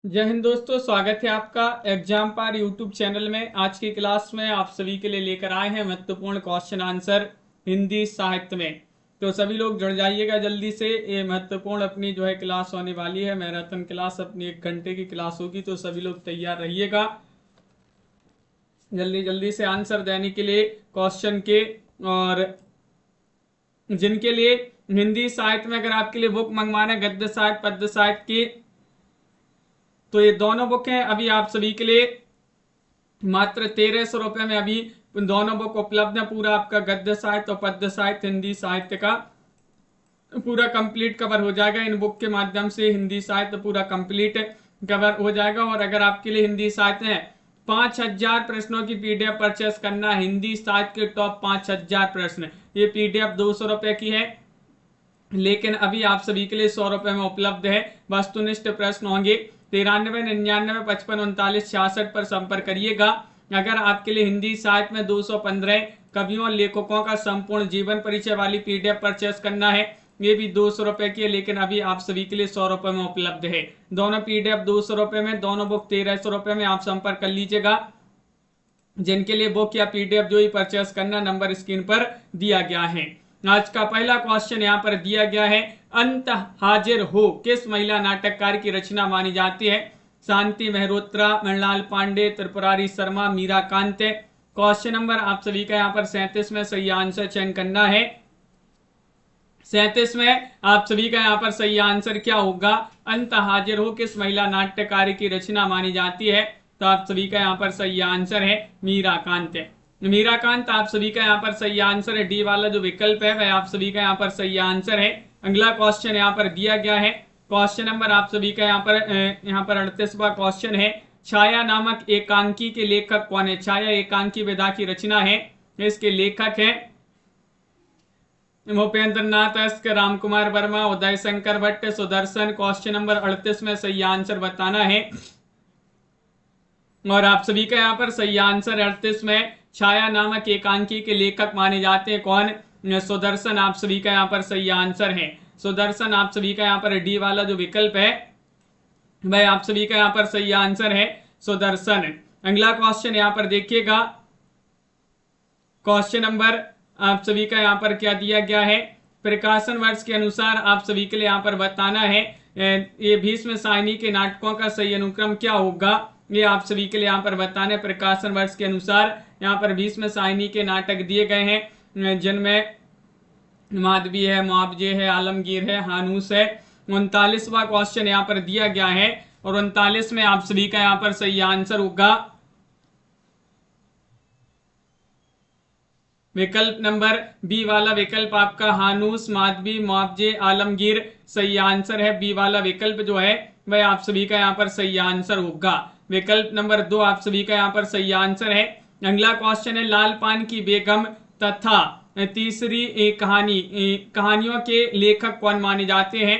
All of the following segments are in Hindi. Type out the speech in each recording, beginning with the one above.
जय हिंद दोस्तों, स्वागत है आपका एग्जाम पार यूट्यूब चैनल में। आज की क्लास में आप सभी के लिए लेकर आए हैं महत्वपूर्ण क्वेश्चन आंसर हिंदी साहित्य में। तो सभी लोग जुड़ जाइएगा जल्दी से। ये महत्वपूर्ण अपनी जो है क्लास होने वाली है, मैराथन क्लास, अपनी 1 घंटे की क्लास होगी, तो सभी लोग तैयार रहिएगा जल्दी जल्दी से आंसर देने के लिए क्वेश्चन के। और जिनके लिए हिंदी साहित्य में अगर आपके लिए बुक मंगवाना है, गद्य साहित्य पद्य साहित्य की, तो ये दोनों बुक हैं अभी आप सभी के लिए मात्र 1300 रुपए में अभी दोनों बुक उपलब्ध है। पूरा आपका गद्य साहित्य और पद्य साहित्य हिंदी साहित्य का पूरा कंप्लीट कवर हो जाएगा। इन बुक के माध्यम से हिंदी साहित्य पूरा कंप्लीट कवर हो जाएगा। और अगर आपके लिए हिंदी साहित्य है 5000 प्रश्नों की पीडीएफ परचेस करना है, हिंदी साहित्य के टॉप 5000 प्रश्न, ये पीडीएफ 200 रुपए की है, लेकिन अभी आप सभी के लिए 100 रुपए में उपलब्ध है। वस्तुनिष्ठ प्रश्न होंगे। 93 99 55 39 66 पर संपर्क करिएगा। अगर आपके लिए हिंदी साहित्य में 215 कवियों और लेखकों का संपूर्ण जीवन परिचय वाली पीडीएफ परचेस करना है, ये भी 200 रुपए की है, लेकिन अभी आप सभी के लिए 100 रुपए में उपलब्ध है। दोनों पीडीएफ 200 रुपए में, दोनों बुक 1300 रुपए में। आप संपर्क कर लीजिएगा। जिनके लिए बुक या पीडीएफ जो ही परचेस करना, नंबर स्क्रीन पर दिया गया है। आज का पहला क्वेश्चन यहाँ पर दिया गया है, अंत हाजिर हो किस महिला नाटककार की रचना मानी जाती है? शांति मेहरोत्रा, मृणाल पांडे, त्रिपुरारी शर्मा, मीरा कांत। क्वेश्चन नंबर आप सभी का यहाँ पर 37 में सही आंसर चयन करना है। 37 में आप सभी का यहाँ पर सही आंसर क्या होगा? अंत हाजिर हो किस महिला नाट्यकार की रचना मानी जाती है? तो आप सभी का यहाँ पर सही आंसर है मीराकांत। मीराकांत आप सभी का यहाँ पर सही आंसर है। डी वाला जो विकल्प है वह आप सभी का यहाँ पर सही आंसर है। अगला क्वेश्चन यहाँ पर दिया गया है। क्वेश्चन नंबर आप सभी का यहाँ पर 38वां क्वेश्चन है, छाया नामक एकांकी के लेखक कौन है? छाया एकांकी विधा की रचना है, इसके लेखक है भूपेंद्र नाथ S, Ram Kumar Verma, Uday Shankar Bhatt, Sudarshan. Question number 38 में सही आंसर बताना है। और आप सभी का यहाँ पर सही आंसर 38 में छाया नामक एकांकी के लेखक माने जाते हैं कौन? सुदर्शन आप सभी का यहाँ पर सही आंसर है। सुदर्शन आप सभी का यहाँ पर डी वाला जो विकल्प है वह आप सभी का यहाँ पर सही आंसर है सुदर्शन। अगला क्वेश्चन यहाँ पर देखिएगा। क्वेश्चन नंबर आप सभी का यहाँ पर क्या दिया गया है? प्रकाशन वर्ष के अनुसार आप सभी के लिए यहाँ पर बताना है, ये भीष्म साइनी के नाटकों का सही अनुक्रम क्या होगा? ये आप सभी के लिए यहाँ पर बताना है। प्रकाशन वर्ष के अनुसार यहाँ पर भीष्म साइनी के नाटक दिए गए हैं, जिनमें माधवी है, मुआवजे है, आलमगीर है, हानूस है। 39वां क्वेश्चन यहाँ पर दिया गया है और 39 में आप सभी का यहाँ पर सही आंसर होगा विकल्प नंबर बी वाला विकल्प आपका, हानूस, माधवी, मुआवजे, आलमगीर सही आंसर है। बी वाला विकल्प जो है वह आप सभी का यहाँ पर सही आंसर होगा। विकल्प नंबर 2 आप सभी का यहाँ पर सही आंसर है। अगला क्वेश्चन है, लाल पान की बेगम तथा तीसरी कहानियों के लेखक कौन माने जाते हैं?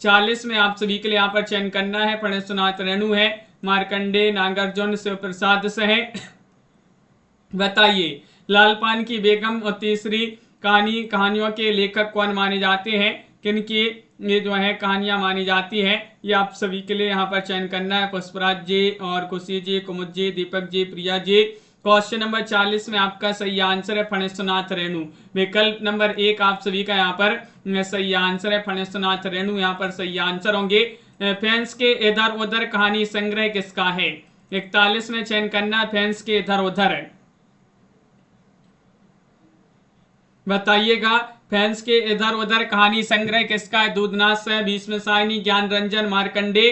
40 में आप सभी के लिए यहाँ पर चयन करना है। फणेश्वरनाथ रेणु है, मार्कंडे, नागार्जुन, शिव प्रसाद से है। बताइए, लाल पान की बेगम और तीसरी कहानियों के लेखक कौन माने जाते हैं? किनकी ये जो है कहानियां मानी जाती है? ये आप सभी के लिए यहाँ पर चयन करना है। पुष्पराज जी और खुशी जी, कुमुद जी, दीपक जी, प्रिया जी। क्वेश्चन नंबर 40 में आपका सही आंसर है फणेश्वरनाथ रेणु। विकल्प नंबर 1 आप सभी का यहाँ पर सही आंसर है फणेश्वरनाथ रेणु, यहाँ पर सही आंसर होंगे। फैंस के इधर उधर कहानी संग्रह किसका है? 41 में चयन करना है फैंस के इधर उधर। बताइएगा, फैंस के इधर उधर कहानी संग्रह किसका है? दूधनाथ है, भीष्म साइनी, ज्ञान रंजन, मार्कंडे।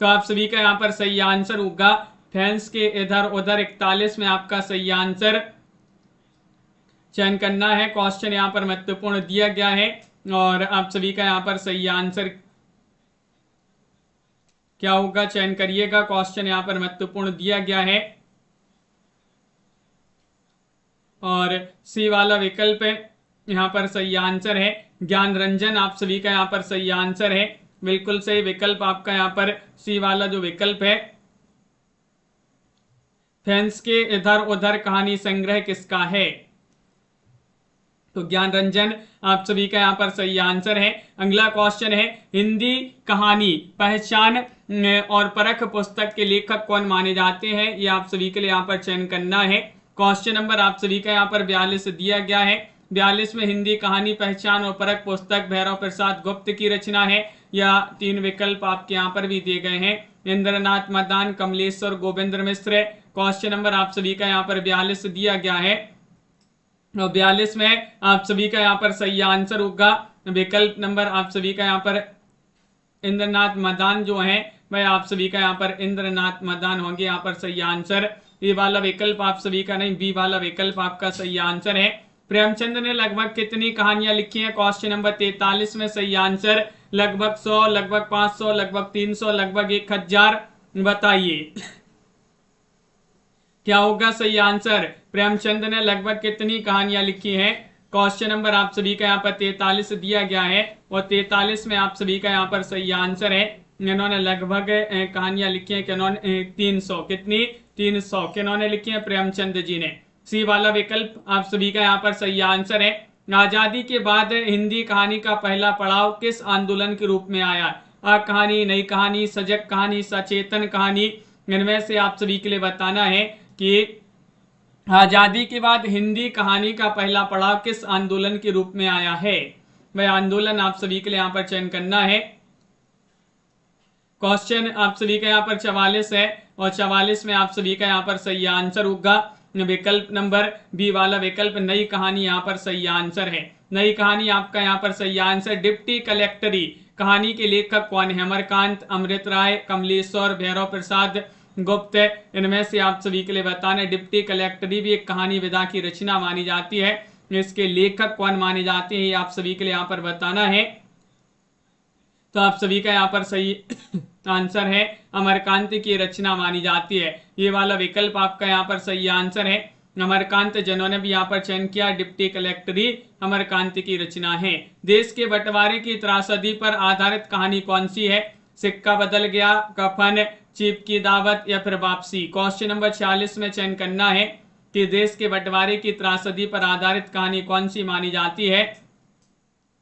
तो आप सभी का यहाँ पर सही आंसर होगा फैंस के इधर उधर। 41 में आपका सही आंसर चयन करना है। क्वेश्चन यहाँ पर महत्वपूर्ण दिया गया है और आप सभी का यहाँ पर सही आंसर क्या होगा चयन करिएगा। क्वेश्चन यहाँ पर महत्वपूर्ण दिया गया है और सी वाला विकल्प है यहाँ पर सही आंसर है। ज्ञान रंजन आप सभी का यहाँ पर सही आंसर है। बिल्कुल सही विकल्प आपका यहाँ पर सी वाला जो विकल्प है। फैंस के इधर उधर कहानी संग्रह किसका है? तो ज्ञान रंजन आप सभी का यहाँ पर सही आंसर है। अगला क्वेश्चन है, हिंदी कहानी पहचान और परख पुस्तक के लेखक कौन माने जाते हैं, ये आप सभी के लिए यहाँ पर चयन करना है। क्वेश्चन नंबर आप सभी का यहाँ पर 42 दिया गया है। 42 में हिंदी कहानी पहचान और परख पुस्तक भैरव प्रसाद गुप्त की रचना है, या 3 विकल्प आपके यहाँ पर भी दिए गए हैं, इंद्रनाथ मदान, कमलेश्वर, गोविंद मिश्र। क्वेश्चन नंबर आप सभी का यहाँ पर 42 दिया गया है और 42 में आप सभी का यहाँ पर सही आंसर होगा विकल्प नंबर आप सभी का यहाँ पर इंद्रनाथ मदान जो है वह आप सभी का यहाँ पर इंद्रनाथ मदान होंगे यहाँ पर सही आंसर। ये वाला विकल्प आप सभी का नहीं, बी वाला विकल्प आपका सही आंसर है। प्रेमचंद ने लगभग कितनी कहानियां लिखी हैं, क्वेश्चन नंबर 43 में सही आंसर लगभग 100, लगभग 500, लगभग 300, लगभग 1000। बताइए क्या होगा सही आंसर। प्रेमचंद ने लगभग कितनी कहानियां लिखी हैं, क्वेश्चन नंबर आप सभी का यहाँ पर 43 दिया गया है और 43 में आप सभी का यहाँ पर सही आंसर है। इन्होंने लगभग कहानियां लिखी हैं, किन्होंने 300, कितनी 300 किन्होंने लिखी है, प्रेमचंद जी ने। सी वाला विकल्प आप सभी का यहाँ पर सही आंसर है। आजादी के बाद हिंदी कहानी का पहला पड़ाव किस आंदोलन के रूप में आया, आ कहानी, नई कहानी, सजग कहानी, सचेतन कहानी। इनमें से आप सभी के लिए बताना है कि आजादी के बाद हिंदी कहानी का पहला पड़ाव किस आंदोलन के रूप में आया है, वह आंदोलन आप सभी के लिए यहाँ पर चयन करना है। क्वेश्चन आप सभी का यहाँ पर 44 है और 44 में आप सभी का यहाँ पर सही आंसर होगा विकल्प नंबर बी वाला विकल्प, नई कहानी यहाँ पर सही आंसर है। नई कहानी आपका यहाँ पर सही आंसर। डिप्टी कलेक्टरी कहानी के लेखक कौन है, अमरकांत, अमृत राय, कमलेश्वर, भैरव प्रसाद गुप्त। इनमें से आप सभी के लिए बताना है डिप्टी कलेक्टरी भी एक कहानी विधा की रचना मानी जाती है, इसके लेखक कौन माने जाते हैं, ये आप सभी के लिए यहाँ पर बताना है। तो आप सभी का यहाँ पर सही आंसर है अमरकांत की रचना मानी जाती है। ये वाला विकल्प आपका यहाँ पर सही आंसर है। अमरकांत जिन्होंने भी यहाँ पर चयन किया, डिप्टी कलेक्टरी अमरकांत की रचना है। देश के बंटवारे की त्रासदी पर आधारित कहानी कौन सी है, सिक्का बदल गया, कफन, चीफ की दावत या फिर वापसी। क्वेश्चन नंबर 46 में चयन करना है कि देश के बंटवारे की त्रासदी पर आधारित कहानी कौन सी मानी जाती है।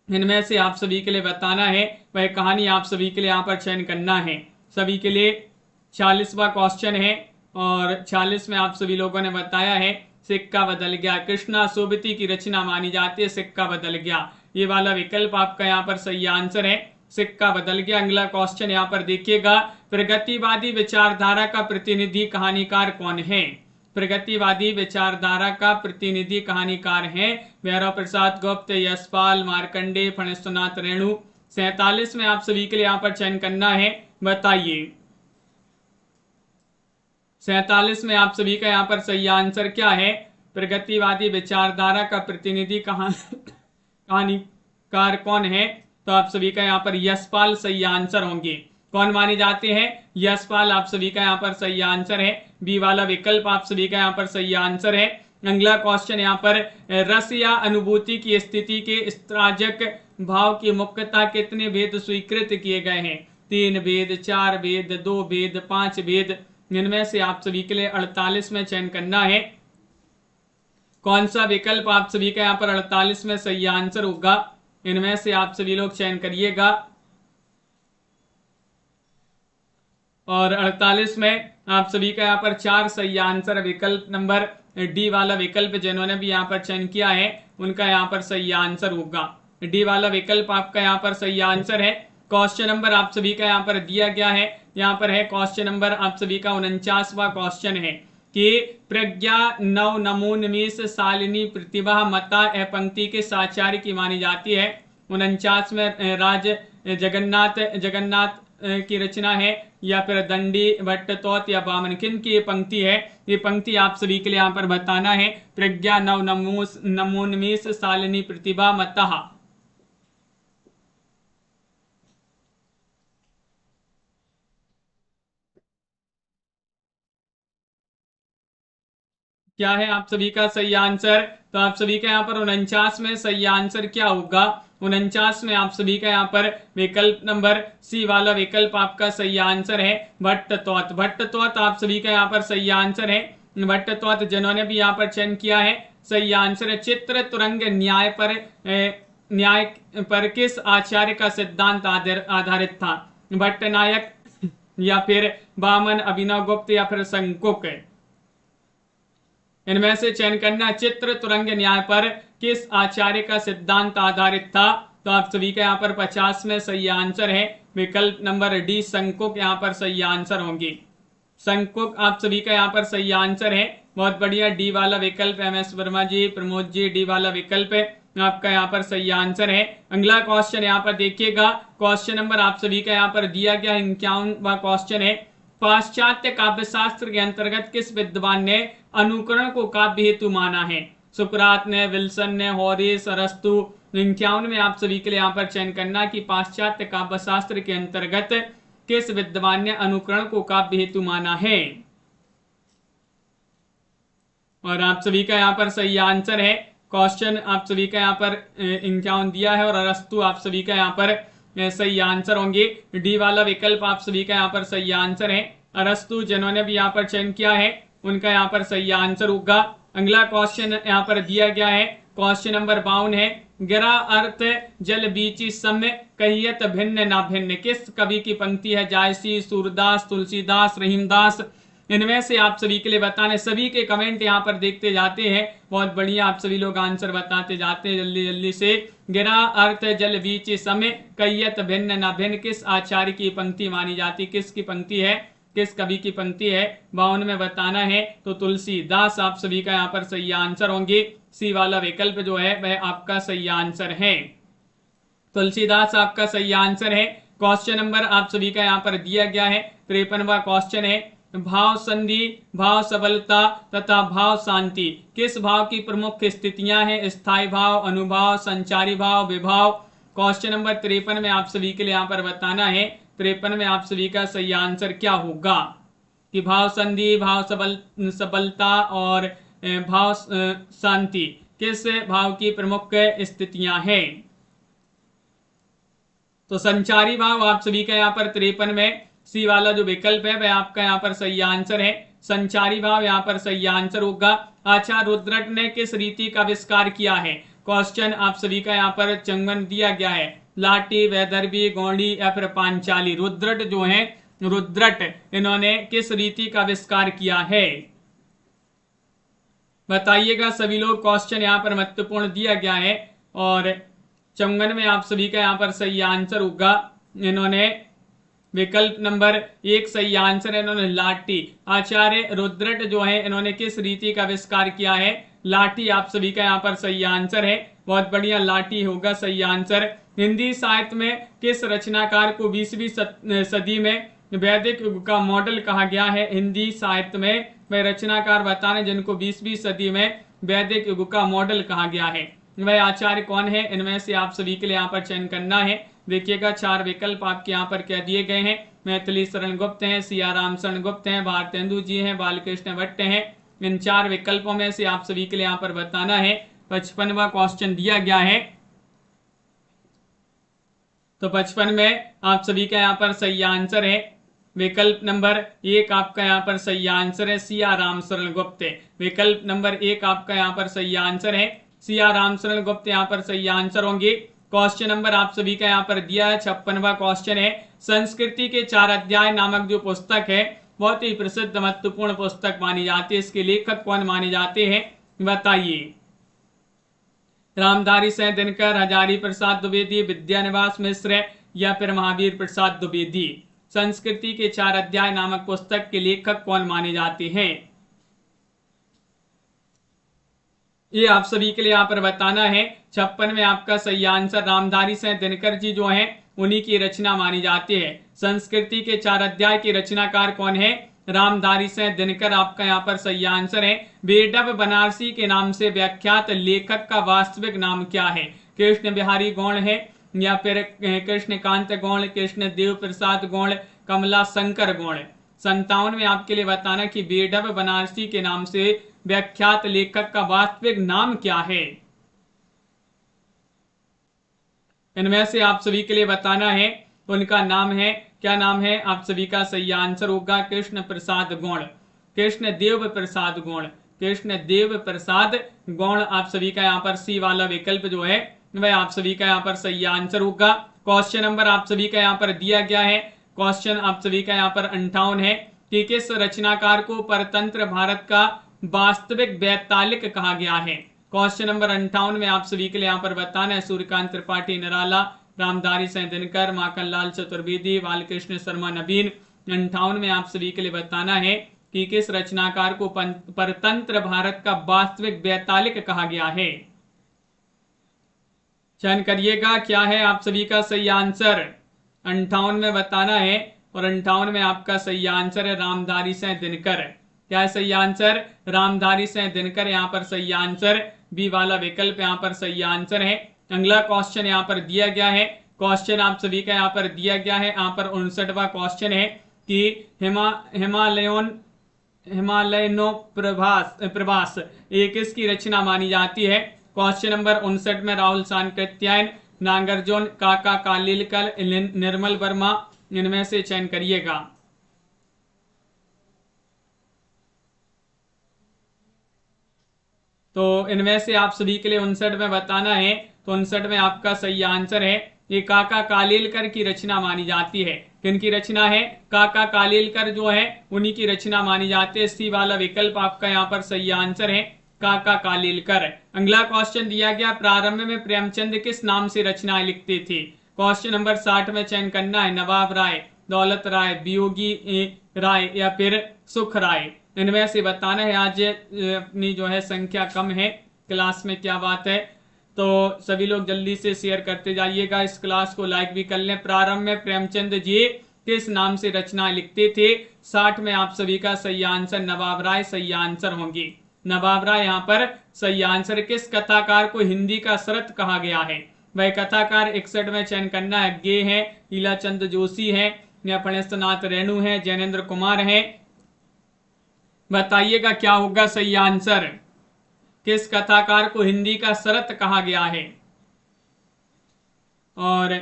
इनमें से आप सभी के लिए बताना है, वह कहानी आप सभी के लिए यहाँ पर चयन करना है। सभी के लिए 40वां क्वेश्चन है और 46 में आप सभी लोगों ने बताया है सिक्का बदल गया, कृष्णा सोबती की रचना मानी जाती है, सिक्का बदल गया। ये वाला विकल्प आपका यहाँ पर सही आंसर है, सिक्का बदल गया। अगला क्वेश्चन यहाँ पर देखिएगा, प्रगतिवादी विचारधारा का प्रतिनिधि कहानीकार कौन है। प्रगतिवादी विचारधारा का प्रतिनिधि कहानीकार हैं भैरव प्रसाद गुप्त, यशपाल, मार्कंडे, फणीश्वरनाथ रेणु। 47 में आप सभी के लिए यहाँ पर चयन करना है, बताइए 47 में आप सभी का यहाँ पर सही आंसर क्या है। प्रगतिवादी विचारधारा का प्रतिनिधि कहानीकार कौन है, तो आप सभी का यहाँ पर यशपाल सही आंसर होंगे। कौन माने जाते हैं, यशपाल आप सभी का यहाँ पर सही आंसर है। बी वाला विकल्प आप सभी का यहाँ पर सही आंसर है। अगला क्वेश्चन यहाँ पर, रस या अनुभूति की स्थिति के स्त्राजक भाव की मुख्यतः कितने भेद स्वीकृत किए गए हैं, 3 भेद, 4 भेद, 2 भेद, 5 भेद। इनमें से आप सभी के लिए 48 में चयन करना है। कौन सा विकल्प आप सभी का यहाँ पर 48 में सही आंसर होगा, इनमें से आप सभी लोग चयन करिएगा। और 48 में आप सभी का यहाँ पर 4 सही आंसर। विकल्प नंबर डी वाला विकल्प जिन्होंने भी यहाँ पर चयन किया है उनका यहाँ पर सही आंसर होगा। डी वाला विकल्प आपका यहाँ पर सही आंसर है। क्वेश्चन नंबर आप सभी का यहाँ पर दिया गया है, यहाँ पर है क्वेश्चन नंबर आप सभी का 49वां क्वेश्चन है कि प्रज्ञा नव नमोन्मेष शालिनी प्रतिभा मता ए पंक्ति के साचार्य की मानी जाती है। 49 में राज जगन्नाथ की रचना है या फिर दंडी भट्टतोत या वामनखिन की ये पंक्ति है। ये पंक्ति आप सभी के लिए यहाँ पर बताना है, प्रज्ञा नव नमोन्मेष शालिनी प्रतिभा मतः। क्या है आप सभी का सही आंसर, तो आप सभी का यहाँ पर 49 में सही आंसर क्या होगा। 49 में आप सभी का यहाँ पर विकल्प नंबर सी वाला विकल्प आपका सही आंसर है, भट्टतोत। भट्टतोत आप सभी का यहाँ पर सही आंसर है। भट्टतोत जिन्होंने भी यहाँ पर चयन किया है सही आंसर है। चित्र तुरंग न्याय पर किस आचार्य का सिद्धांत आधारित था? भट्टनायक या फिर वामन, अभिनव गुप्त या फिर शंकुक? इनमें से चयन करना। चित्र तुरंग न्याय पर किस आचार्य का सिद्धांत आधारित था? तो आप सभी का यहाँ पर 50 में सही आंसर है विकल्प नंबर डी, शंकुक यहाँ पर सही आंसर होंगी। शंकुक आप सभी का यहाँ पर सही आंसर है। बहुत बढ़िया, डी वाला विकल्प MS वर्मा जी, प्रमोद जी, डी वाला विकल्प है आपका यहाँ पर सही आंसर है। अगला क्वेश्चन यहाँ पर देखिएगा, क्वेश्चन नंबर आप सभी का यहाँ पर दिया गया 51वां क्वेश्चन है। पाश्चात्य काव्यशास्त्र के अंतर्गत किस विद्वान ने अनुकरण को काव्य हेतु माना है? सुकरात ने, विल्सन ने, होरेस, अरस्तु? 51 में आप सभी के लिए यहाँ पर चयन करना कि पाश्चात्य काव्यशास्त्र के अंतर्गत किस विद्वान ने अनुकरण को काव्य हेतु माना है? और आप सभी का यहाँ पर सही आंसर है। क्वेश्चन आप सभी का यहाँ पर 51 दिया है और अरस्तु आप सभी का यहाँ पर सही आंसर होंगे। डी वाला विकल्प आप सभी का यहाँ पर सही आंसर है। अरस्तु जिन्होंने भी यहाँ पर चयन किया है उनका यहाँ पर सही आंसर होगा। अगला क्वेश्चन यहाँ पर दिया गया है, क्वेश्चन नंबर 52 है। गिरा अर्थ जल बीची सम्य कहियत भिन्न ना भिन्न किस कवि की पंक्ति है? जायसी, सूरदास, तुलसीदास, रहीमदास? इनमें से आप सभी के लिए बताने, सभी के कमेंट यहाँ पर देखते जाते हैं। बहुत बढ़िया, आप सभी लोग आंसर बताते जाते हैं जल्दी जल्दी से। गिरा अर्थ जल बीच समय कय्यत भिन्न न भिन्न किस आचार्य की पंक्ति मानी जाती? किसकी पंक्ति है, किस कवि की पंक्ति है? 52 में बताना है तो तुलसीदास आप सभी का यहाँ पर सही आंसर होंगे। सी वाला विकल्प जो है वह आपका सही आंसर है। तुलसीदास आपका सही आंसर है। क्वेश्चन नंबर आप सभी का यहाँ पर दिया गया है 53वां क्वेश्चन है। भाव संधि, भाव सबलता तथा भाव शांति किस भाव की प्रमुख स्थितियां हैं? स्थायी भाव, अनुभाव, संचारी भाव, विभाव? क्वेश्चन नंबर 53 में आप सभी के लिए यहाँ पर बताना है 53 में आप सभी का सही आंसर क्या होगा कि भाव संधि, भाव सबलता और भाव शांति किस भाव की प्रमुख स्थितियां हैं? तो संचारी भाव आप सभी का यहाँ पर 53 में सी वाला जो विकल्प है वह आपका यहाँ पर सही आंसर है। संचारी भाव यहाँ पर सही आंसर होगा। आचार्य रुद्रट ने किस रीति का आविष्कार किया है? क्वेश्चन आप सभी का यहाँ पर चंगन दिया गया है, लाटी, वैदर्भी, गौड़ी या फिर पांचाली? रुद्रट जो है, रुद्रट इन्होंने किस रीति का आविष्कार किया है? बताइएगा सभी लोग। क्वेश्चन यहाँ पर महत्वपूर्ण दिया गया है और चंगन में आप सभी का यहाँ पर सही आंसर होगा। इन्होंने विकल्प नंबर 1 सही आंसर है, इन्होंने लाठी। आचार्य रुद्रट जो है इन्होंने किस रीति का आविष्कार किया है? लाठी आप सभी का यहाँ पर सही आंसर है। बहुत बढ़िया, लाठी होगा सही आंसर। हिंदी साहित्य में किस रचनाकार को 20वीं सदी में वैदिक युग का मॉडल कहा गया है? हिंदी साहित्य में वह रचनाकार बताने जिनको 20वीं सदी में वैदिक युग का मॉडल कहा गया है, वह आचार्य कौन है? इनमें से आप सभी के लिए यहाँ पर चयन करना है। देखिएगा 4 विकल्प आपके यहाँ पर क्या दिए गए हैं। मैथिली शरण गुप्त हैं, सियाराम शरण गुप्त हैं, भारतेंदु जी हैं, बालकृष्ण भट्ट हैं। इन 4 विकल्पों में से आप सभी के लिए यहाँ पर बताना है। 55वां क्वेश्चन दिया गया है तो 55 में आप सभी का यहाँ पर सही आंसर है। विकल्प नंबर 1 आपका यहाँ पर सही आंसर है, सियाराम शरण गुप्त। विकल्प नंबर 1 आपका यहाँ पर सही आंसर है, सियाराम शरण गुप्त यहाँ पर सही आंसर होंगे। क्वेश्चन नंबर आप सभी का यहाँ पर दिया है 56वां क्वेश्चन है। संस्कृति के 4 अध्याय नामक जो पुस्तक है बहुत ही प्रसिद्ध महत्वपूर्ण पुस्तक मानी जाती है। इसके लेखक कौन माने जाते हैं बताइए? रामधारी सिंह दिनकर, हजारी प्रसाद द्विवेदी, विद्यानिवास मिश्र या फिर महावीर प्रसाद द्विवेदी? संस्कृति के 4 अध्याय नामक पुस्तक के लेखक कौन माने जाते हैं? ये आप सभी के लिए यहाँ पर बताना है। 56 में आपका सही आंसर रामधारी सिंह दिनकर जी जो हैं उन्हीं की रचना मानी जाती है। संस्कृति के 4 अध्याय के रचनाकार कौन है? रामधारी सिंह दिनकर आपका यहाँ पर सही आंसर है। बेडब बनारसी के नाम से व्याख्यात लेखक का वास्तविक नाम क्या है? कृष्ण बिहारी गौड़ है या फिर कृष्णकांत गौड़, कृष्ण देव प्रसाद गौड़, कमला शंकर गौड़? 57 में आपके लिए बताना कि बेडब बनारसी के नाम से व्याख्यात लेखक का वास्तविक नाम क्या है? इनमें से आप सभी के लिए बताना है उनका नाम है, क्या नाम है? आप सभी का सही आंसर होगा कृष्ण प्रसाद गौड़, कृष्ण देव प्रसाद गौड़। कृष्ण देव प्रसाद गौड़। आप सभी का यहाँ पर सी वाला विकल्प जो है वह आप सभी का यहाँ पर सही आंसर होगा। क्वेश्चन नंबर आप सभी का यहाँ पर दिया गया है, क्वेश्चन आप सभी का यहाँ पर 58 है कि किस रचनाकार को परतंत्र भारत का वास्तविक वैतालिक कहा गया है। क्वेश्चन नंबर 58 में आप सभी के लिए यहाँ पर बताना है सूर्यकांत त्रिपाठी निराला, रामधारी सिंह दिनकर, माखनलाल चतुर्वेदी, बालकृष्ण शर्मा नवीन। 58 में आप सभी के लिए बताना है कि किस रचनाकार को परतंत्र भारत का वास्तविक वैतालिक कहा गया है। चयन करिएगा क्या है आप सभी का सही आंसर। 58 में बताना है और 58 में आपका सही आंसर है रामधारी सिंह दिनकर। क्या है सही आंसर? रामधारी सिंह दिनकर यहाँ पर सही आंसर, बी वाला विकल्प यहाँ पर सही आंसर है। अगला क्वेश्चन यहाँ पर दिया गया है, क्वेश्चन आप सभी का यहाँ पर दिया गया है, यहाँ पर 59वां क्वेश्चन है कि हिमालयनो प्रभास ये किसकी रचना मानी जाती है। क्वेश्चन नंबर 59 में राहुल सांकृत्यायन, नागार्जुन, काका कालीलकर, निर्मल वर्मा, इनमें से चयन करिएगा। तो इनमें से आप सभी के लिए 59 में बताना है, तो 59 में आपका सही आंसर है ये काका कालीलकर की रचना मानी जाती है। किनकी रचना है? काका कालीलकर जो है उन्हीं की रचना मानी जाती है। सी वाला विकल्प आपका यहाँ पर सही आंसर है, काका कालीलकर। अगला क्वेश्चन दिया गया, प्रारंभ में प्रेमचंद किस नाम से रचनाएं लिखते थे। क्वेश्चन नंबर 60 में चयन करना है नवाब राय, दौलत राय, वियोगी राय या फिर सुख राय। इनमें से बताना है। आज अपनी जो है संख्या कम है क्लास में, क्या बात है, तो सभी लोग जल्दी से शेयर करते जाइएगा, इस क्लास को लाइक भी कर लें। प्रारंभ में प्रेमचंद जी किस नाम से रचना लिखते थे। 60 में आप सभी का सही आंसर नवाब राय सही आंसर होंगी। नवाब राय यहाँ पर सही आंसर। किस कथाकार को हिंदी का शरत कहा गया है। वह कथाकार 61 में चयन करना है। गे है, ईलाचंद जोशी है या फणेश्वरनाथ रेणु है, जैनेन्द्र कुमार है। बताइएगा क्या होगा सही आंसर। किस कथाकार को हिंदी का शरत कहा गया है। और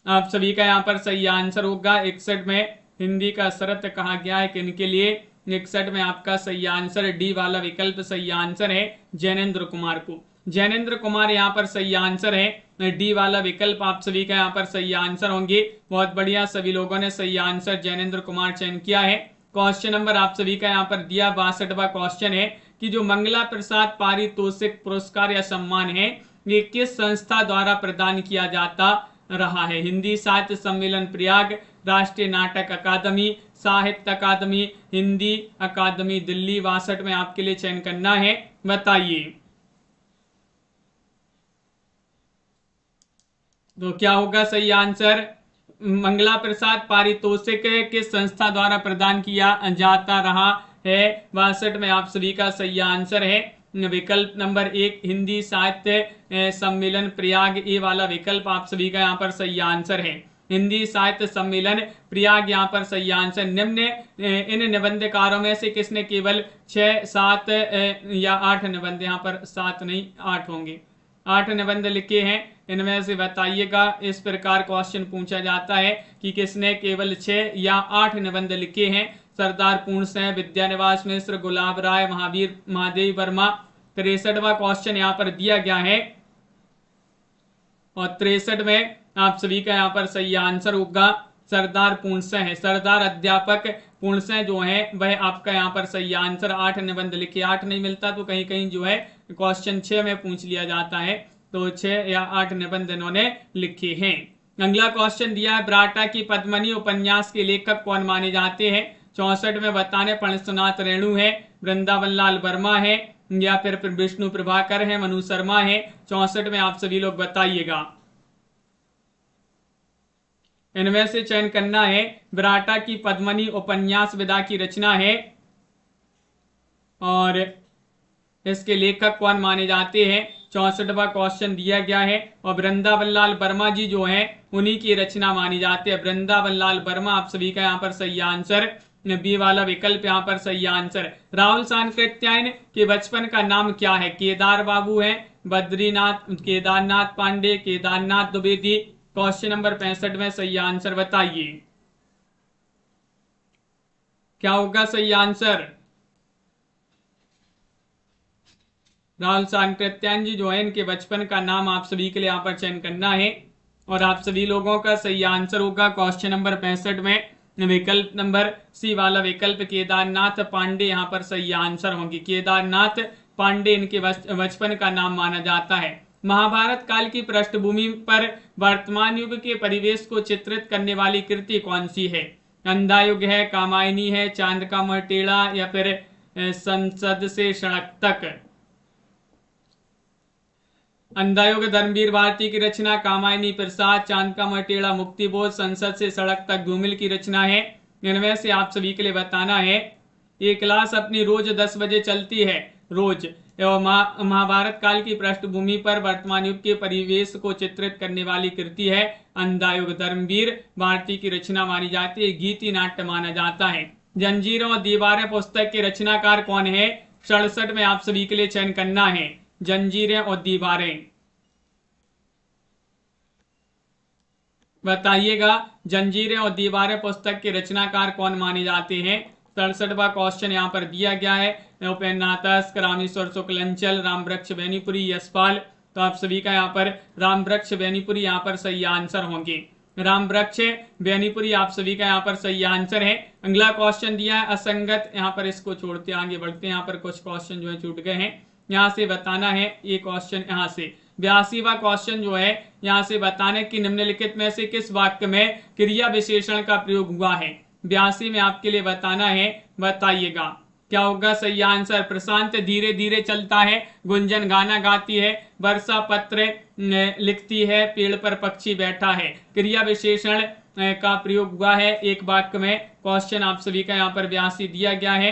आप सभी का यहाँ पर सही आंसर होगा 61 में हिंदी का शरत कहा गया है किनके लिए। 61 में आपका सही आंसर डी वाला विकल्प सही आंसर है, जैनेन्द्र कुमार को। जैनेन्द्र कुमार यहाँ पर सही आंसर है, डी वाला विकल्प आप सभी का यहाँ पर सही आंसर होंगे। बहुत बढ़िया, सभी लोगों ने सही आंसर जैनेन्द्र कुमार चयन किया है। क्वेश्चन नंबर आप सभी का यहाँ पर दिया 62वां क्वेश्चन है कि जो मंगला प्रसाद पारितोषिक पुरस्कार या सम्मान है ये किस संस्था द्वारा प्रदान किया जाता रहा है। हिंदी साहित्य सम्मेलन प्रयाग, राष्ट्रीय नाटक अकादमी, साहित्य अकादमी, हिंदी अकादमी दिल्ली। 62 में आपके लिए चयन करना है, बताइए तो क्या होगा सही आंसर। मंगला प्रसाद पारितोषिक किस संस्था द्वारा प्रदान किया जाता रहा है। 62 में आप सभी का सही आंसर है विकल्प नंबर 1 हिंदी साहित्य सम्मेलन प्रयाग, ये वाला विकल्प आप सभी का यहाँ पर सही आंसर है। हिंदी साहित्य सम्मेलन प्रयाग यहाँ पर सही आंसर। निम्न इन निबंधकारों में से किसने केवल 6, 7 या 8 निबंध, यहाँ पर 7 नहीं 8 होंगे, 8 निबंध लिखे हैं। इनमें से बताइएगा। इस प्रकार क्वेश्चन पूछा जाता है कि किसने केवल 6 या 8 निबंध लिखे हैं। सरदार पूर्ण सिंह, विद्यानिवास मिश्र, गुलाब राय, महावीर महादेव वर्मा। 63वां क्वेश्चन यहाँ पर दिया गया है और 63 में आप सभी का यहाँ पर सही आंसर होगा सरदार पूर्ण सिंह है। सरदार अध्यापक पूर्ण सिंह जो है वह आपका यहाँ पर सही आंसर। 8 निबंध लिखे, 8 नहीं मिलता तो कहीं कहीं जो है क्वेश्चन 6 में पूछ लिया जाता है, तो 6 या 8 निबंध इन्होंने लिखे हैं। अगला क्वेश्चन दिया है ब्राटा की पद्मनी उपन्यास के लेखक कौन माने जाते हैं। 64 में बताने फणेश्वरनाथ रेणु है, वृंदावन लाल वर्मा है या फिर विष्णु प्रभाकर है, मनु शर्मा है। 64 में आप सभी लोग बताइएगा। इनमें से चयन करना है। ब्राटा की पद्मनी उपन्यास विधा की रचना है और इसके लेखक कौन माने जाते हैं। 64वां क्वेश्चन दिया गया है और वृंदावन लाल वर्मा जी जो हैं उन्हीं की रचना मानी जाती है। वृंदावन लाल वर्मा आप सभी का यहाँ पर सही आंसर, बी वाला विकल्प यहाँ पर सही आंसर। राहुल सांकृत्यायन के बचपन का नाम क्या है। केदार बाबू है, बद्रीनाथ, केदारनाथ पांडे, केदारनाथ द्विवेदी। क्वेश्चन नंबर 65 में सही आंसर बताइए क्या होगा सही आंसर। राहुल सांकृत्यायन जी जो है इनके बचपन का नाम आप सभी के लिए यहाँ पर चयन करना है और आप सभी लोगों का सही आंसर होगा क्वेश्चन नंबर 65 में विकल्प नंबर सी वाला विकल्प केदारनाथ पांडे यहाँ पर सही आंसर होंगे। केदारनाथ पांडे इनके बचपन का नाम माना जाता है। महाभारत काल की पृष्ठभूमि पर वर्तमान युग के परिवेश को चित्रित करने वाली कृति कौन सी है? अंधा युग है, कामायनी है, चांद का मटेड़ा या फिर संसद से सड़क तक? अंधा युग धर्मवीर भारती की रचना, कामायनी प्रसाद, चांद का मटेड़ा मुक्तिबोध, संसद से सड़क तक धूमिल की रचना है। इनमें से आप सभी के लिए बताना है। ये क्लास अपनी रोज 10 बजे चलती है रोज। महाभारत काल की पृष्ठभूमि पर वर्तमान युग के परिवेश को चित्रित करने वाली कृति है अंधा युग, धर्मवीर भारती की रचना मानी जाती है, गीति नाट्य माना जाता है। जंजीरें और दीवारें पुस्तक के रचनाकार कौन है? 67 में आप सभी के लिए चयन करना है जंजीरें और दीवारें। बताइएगा जंजीरें और दीवारें पुस्तक के रचनाकार कौन माने जाते हैं? 67वां क्वेश्चन यहाँ पर दिया गया है। उपेन्द्र नाथ, रामेश्वर शुक्ल, अंचल, रामवृक्ष बेनीपुरी, यशपाल। तो आप सभी का यहाँ पर रामवृक्ष बेनीपुरी यहाँ पर सही आंसर होंगे। रामवृक्ष बेनीपुरी आप सभी का यहाँ पर सही आंसर है। अगला क्वेश्चन दिया है असंगत, यहाँ पर इसको छोड़ते आगे बढ़ते हैं। यहाँ पर कुछ क्वेश्चन जो है छूट गए हैं, यहाँ से बताना है। ये क्वेश्चन यहाँ से 82वां क्वेश्चन जो है यहाँ से बताना कि निम्नलिखित में से किस वाक्य में क्रिया विशेषण का प्रयोग हुआ है? 82 में आपके लिए बताना है, बताइएगा क्या होगा सही आंसर। प्रशांत धीरे धीरे चलता है, गुंजन गाना गाती है, वर्षा पत्र लिखती है, पेड़ पर पक्षी बैठा है। क्रिया विशेषण का प्रयोग हुआ है एक वाक्य में। क्वेश्चन आप सभी का यहाँ पर 82 दिया गया है।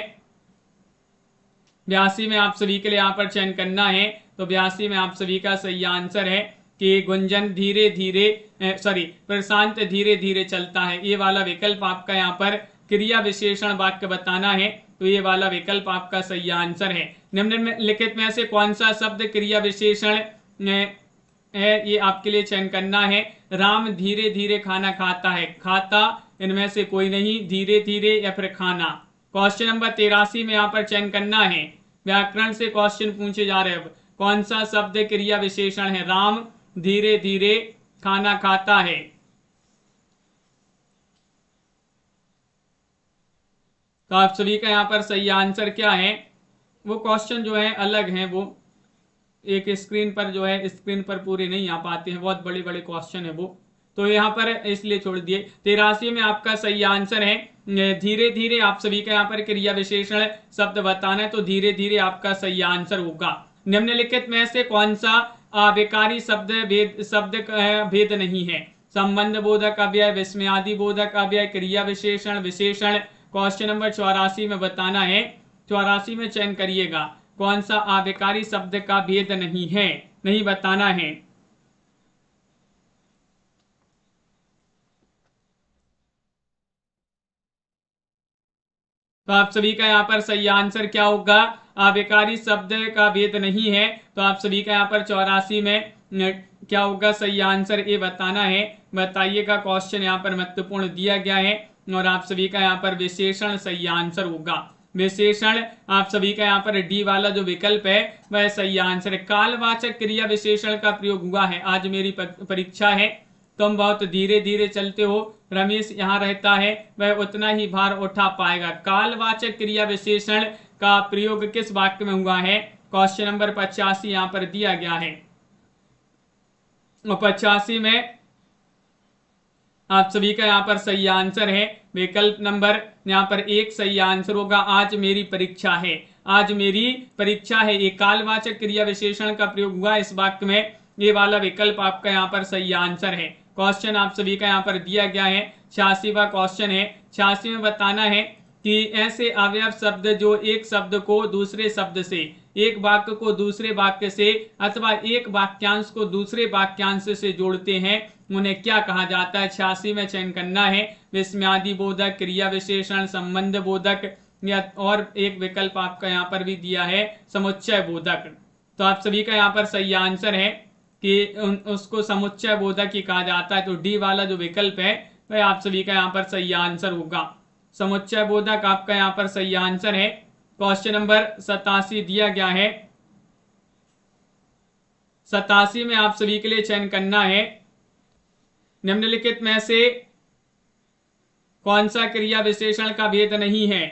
82 में आप सभी के लिए यहाँ पर चयन करना है। तो 82 में आप सभी का सही आंसर है कि गुंजन धीरे धीरे प्रशांत धीरे धीरे चलता है। ये वाला विकल्प आपका यहाँ पर क्रिया विशेषण वाक्य बताना है। तो ये वाला विकल्प आपका सही आंसर है। निम्नलिखित में से कौन सा शब्द क्रिया विशेषण है? ये आपके लिए चयन करना है। राम धीरे धीरे खाना खाता है, खाता इनमें से कोई नहीं, धीरे धीरे या फिर खाना। क्वेश्चन नंबर 83 में यहाँ पर चयन करना है। व्याकरण से क्वेश्चन पूछे जा रहे हैं। कौन सा शब्द क्रिया विशेषण है? राम धीरे धीरे खाना खाता है। तो आप सभी का यहाँ पर सही आंसर क्या है? वो क्वेश्चन जो है अलग हैं, वो एक स्क्रीन पर जो है, स्क्रीन पर पूरे नहीं आ पाते हैं, बहुत बड़े बड़े क्वेश्चन है वो, तो यहाँ पर इसलिए छोड़ दिए। 83 में आपका सही आंसर है धीरे धीरे। आप सभी का यहाँ पर क्रिया विशेषण शब्द बताना है, तो धीरे धीरे आपका सही आंसर होगा। निम्नलिखित में से कौन सा आविकारी शब्द भेद नहीं है? संबंध बोधक अव्यय, विस्मयादि बोधक अव्यय, क्रिया विशेषण, विशेषण। क्वेश्चन नंबर 84 में बताना है। 84 में चयन करिएगा कौन सा आविकारी शब्द का भेद नहीं है, नहीं बताना है। तो आप सभी का यहाँ पर सही आंसर क्या होगा? आविकारी शब्द का भेद नहीं है। तो आप सभी का यहाँ पर 84 में क्या होगा सही आंसर, ये बताना है। बताइएगा, क्वेश्चन यहाँ पर महत्वपूर्ण दिया गया है। और आप सभी का यहाँ पर विशेषण सही आंसर होगा। विशेषण आप सभी का यहाँ पर डी वाला जो विकल्प है वह सही आंसर है। कालवाचक क्रिया विशेषण का प्रयोग हुआ है। आज मेरी परीक्षा है, तुम बहुत धीरे धीरे चलते हो, रमेश यहाँ रहता है, वह उतना ही भार उठा पाएगा। कालवाचक क्रिया विशेषण का प्रयोग किस वाक्य में हुआ है? क्वेश्चन नंबर 85 यहाँ पर दिया गया है। 85 में आप सभी का यहाँ पर सही आंसर है विकल्प नंबर यहाँ पर 1 सही आंसर होगा। आज मेरी परीक्षा है, आज मेरी परीक्षा है, ये कालवाचक क्रिया विशेषण का प्रयोग हुआ इस वाक्य में। ये वाला विकल्प आपका यहाँ पर सही आंसर है। क्वेश्चन आप सभी का यहाँ पर दिया गया है। 86वां क्वेश्चन है। 86 में बताना है कि ऐसे अवयव शब्द जो एक शब्द को दूसरे शब्द से, एक वाक्य को दूसरे वाक्य से अथवा एक वाक्यांश को दूसरे वाक्यांश से जोड़ते हैं, उन्हें क्या कहा जाता है? 86 में चयन करना है। विस्मयादि बोधक, क्रिया विशेषण, संबंध बोधक, या और एक विकल्प आपका यहाँ पर भी दिया है समुच्चय बोधक। तो आप सभी का यहाँ पर सही आंसर है कि उसको समुच्चय बोधक ही कहा जाता है। तो डी वाला जो विकल्प है वह आप सभी का यहाँ पर सही आंसर होगा। समुच्चय बोधक आपका यहाँ पर सही आंसर है। क्वेश्चन नंबर 87 दिया गया है। 87 में आप सभी के लिए चयन करना है निम्नलिखित में से कौन सा क्रिया विशेषण का भेद नहीं है।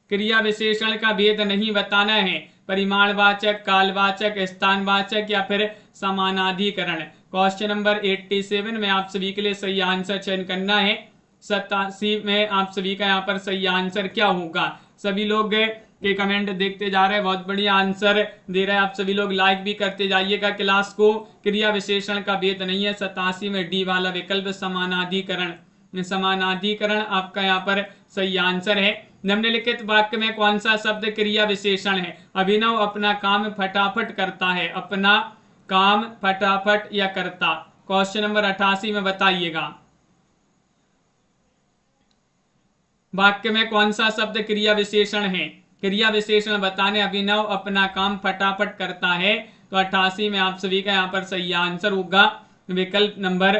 क्रिया विशेषण का भेद नहीं बताना है। परिमाणवाचक, कालवाचक, स्थानवाचक या फिर समानाधिकरण। क्वेश्चन नंबर 87 में आप सभी के लिए सही आंसर चयन करना है। 87 में आप सभी का यहाँ पर सही आंसर क्या होगा। सभी लोग के कमेंट देखते जा रहे हैं, बहुत बढ़िया आंसर दे रहे हैं आप सभी लोग। लाइक भी करते जाइएगा क्लास को। क्रिया विशेषण का भेद नहीं है। 87 में डी वाला विकल्प समानाधिकरण। समानाधिकरण आपका यहाँ पर सही आंसर है। निम्नलिखित वाक्य में कौन सा शब्द क्रिया विशेषण है। अभिनव अपना काम फटाफट करता है। अपना काम फटाफट या करता। क्वेश्चन नंबर 88 में बताइएगा वाक्य में कौन सा शब्द क्रिया विशेषण है। क्रिया विशेषण बताने अभिनव अपना काम फटाफट करता है। तो 88 में आप सभी का यहाँ पर सही आंसर होगा विकल्प नंबर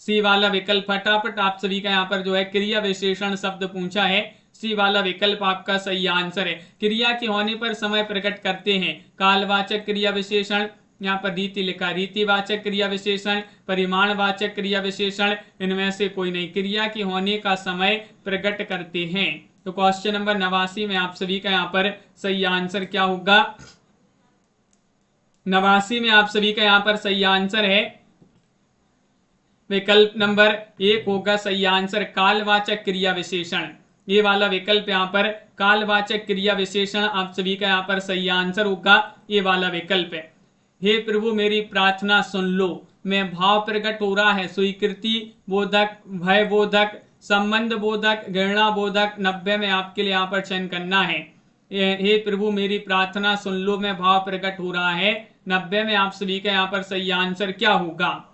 सी वाला विकल्प। फटाफट आप सभी का यहाँ पर जो है क्रिया विशेषण शब्द पूछा है। सी वाला विकल्प आपका सही आंसर है। क्रिया के होने पर समय प्रकट करते हैं। कालवाचक क्रिया विशेषण, यहाँ पर रीति लिखा। रीतिवाचक क्रिया विशेषण, परिमाणवाचक क्रिया विशेषण, इनमें से कोई नहीं। क्रिया के होने का समय प्रकट करते हैं। तो क्वेश्चन नंबर 89 में आप सभी का यहाँ पर सही आंसर क्या होगा। 89 में आप सभी का यहाँ पर सही आंसर है विकल्प नंबर 1 होगा सही आंसर, कालवाचक क्रिया विशेषण। ये वाला विकल्प यहाँ पर कालवाचक क्रिया विशेषण आप सभी का यहाँ पर सही आंसर होगा। ये वाला विकल्प है। हे प्रभु मेरी प्रार्थना सुन लो में भाव प्रकट हो रहा है। स्वीकृति बोधक, भय बोधक, संबंध बोधक, घृणा बोधक। 90 में आपके लिए यहाँ पर चयन करना है। हे प्रभु मेरी प्रार्थना सुन लो में भाव प्रकट हो रहा है। 90 में आप सभी का यहाँ पर सही आंसर क्या होगा,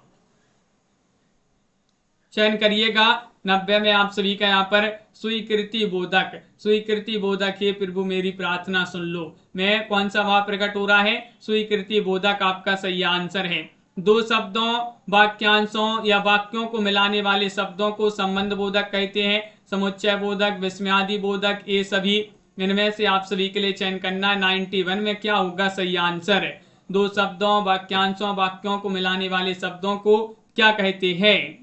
चयन करिएगा। 90 में आप सभी का यहाँ पर स्वीकृति बोधक। स्वीकृति बोधक, हे प्रभु मेरी प्रार्थना सुन लो में कौन सा भाव प्रकट हो रहा है, स्वीकृति बोधक आपका सही आंसर है। दो शब्दों, वाक्यांशों या वाक्यों को मिलाने वाले शब्दों को संबंध बोधक कहते हैं। समुच्चय बोधक, विस्मयादि बोधक, ये सभी इनमें से आप सभी के लिए चयन करना है। 91 में क्या होगा सही आंसर। दो शब्दों, वाक्यांशों, वाक्यों को मिलाने वाले शब्दों को क्या कहते हैं।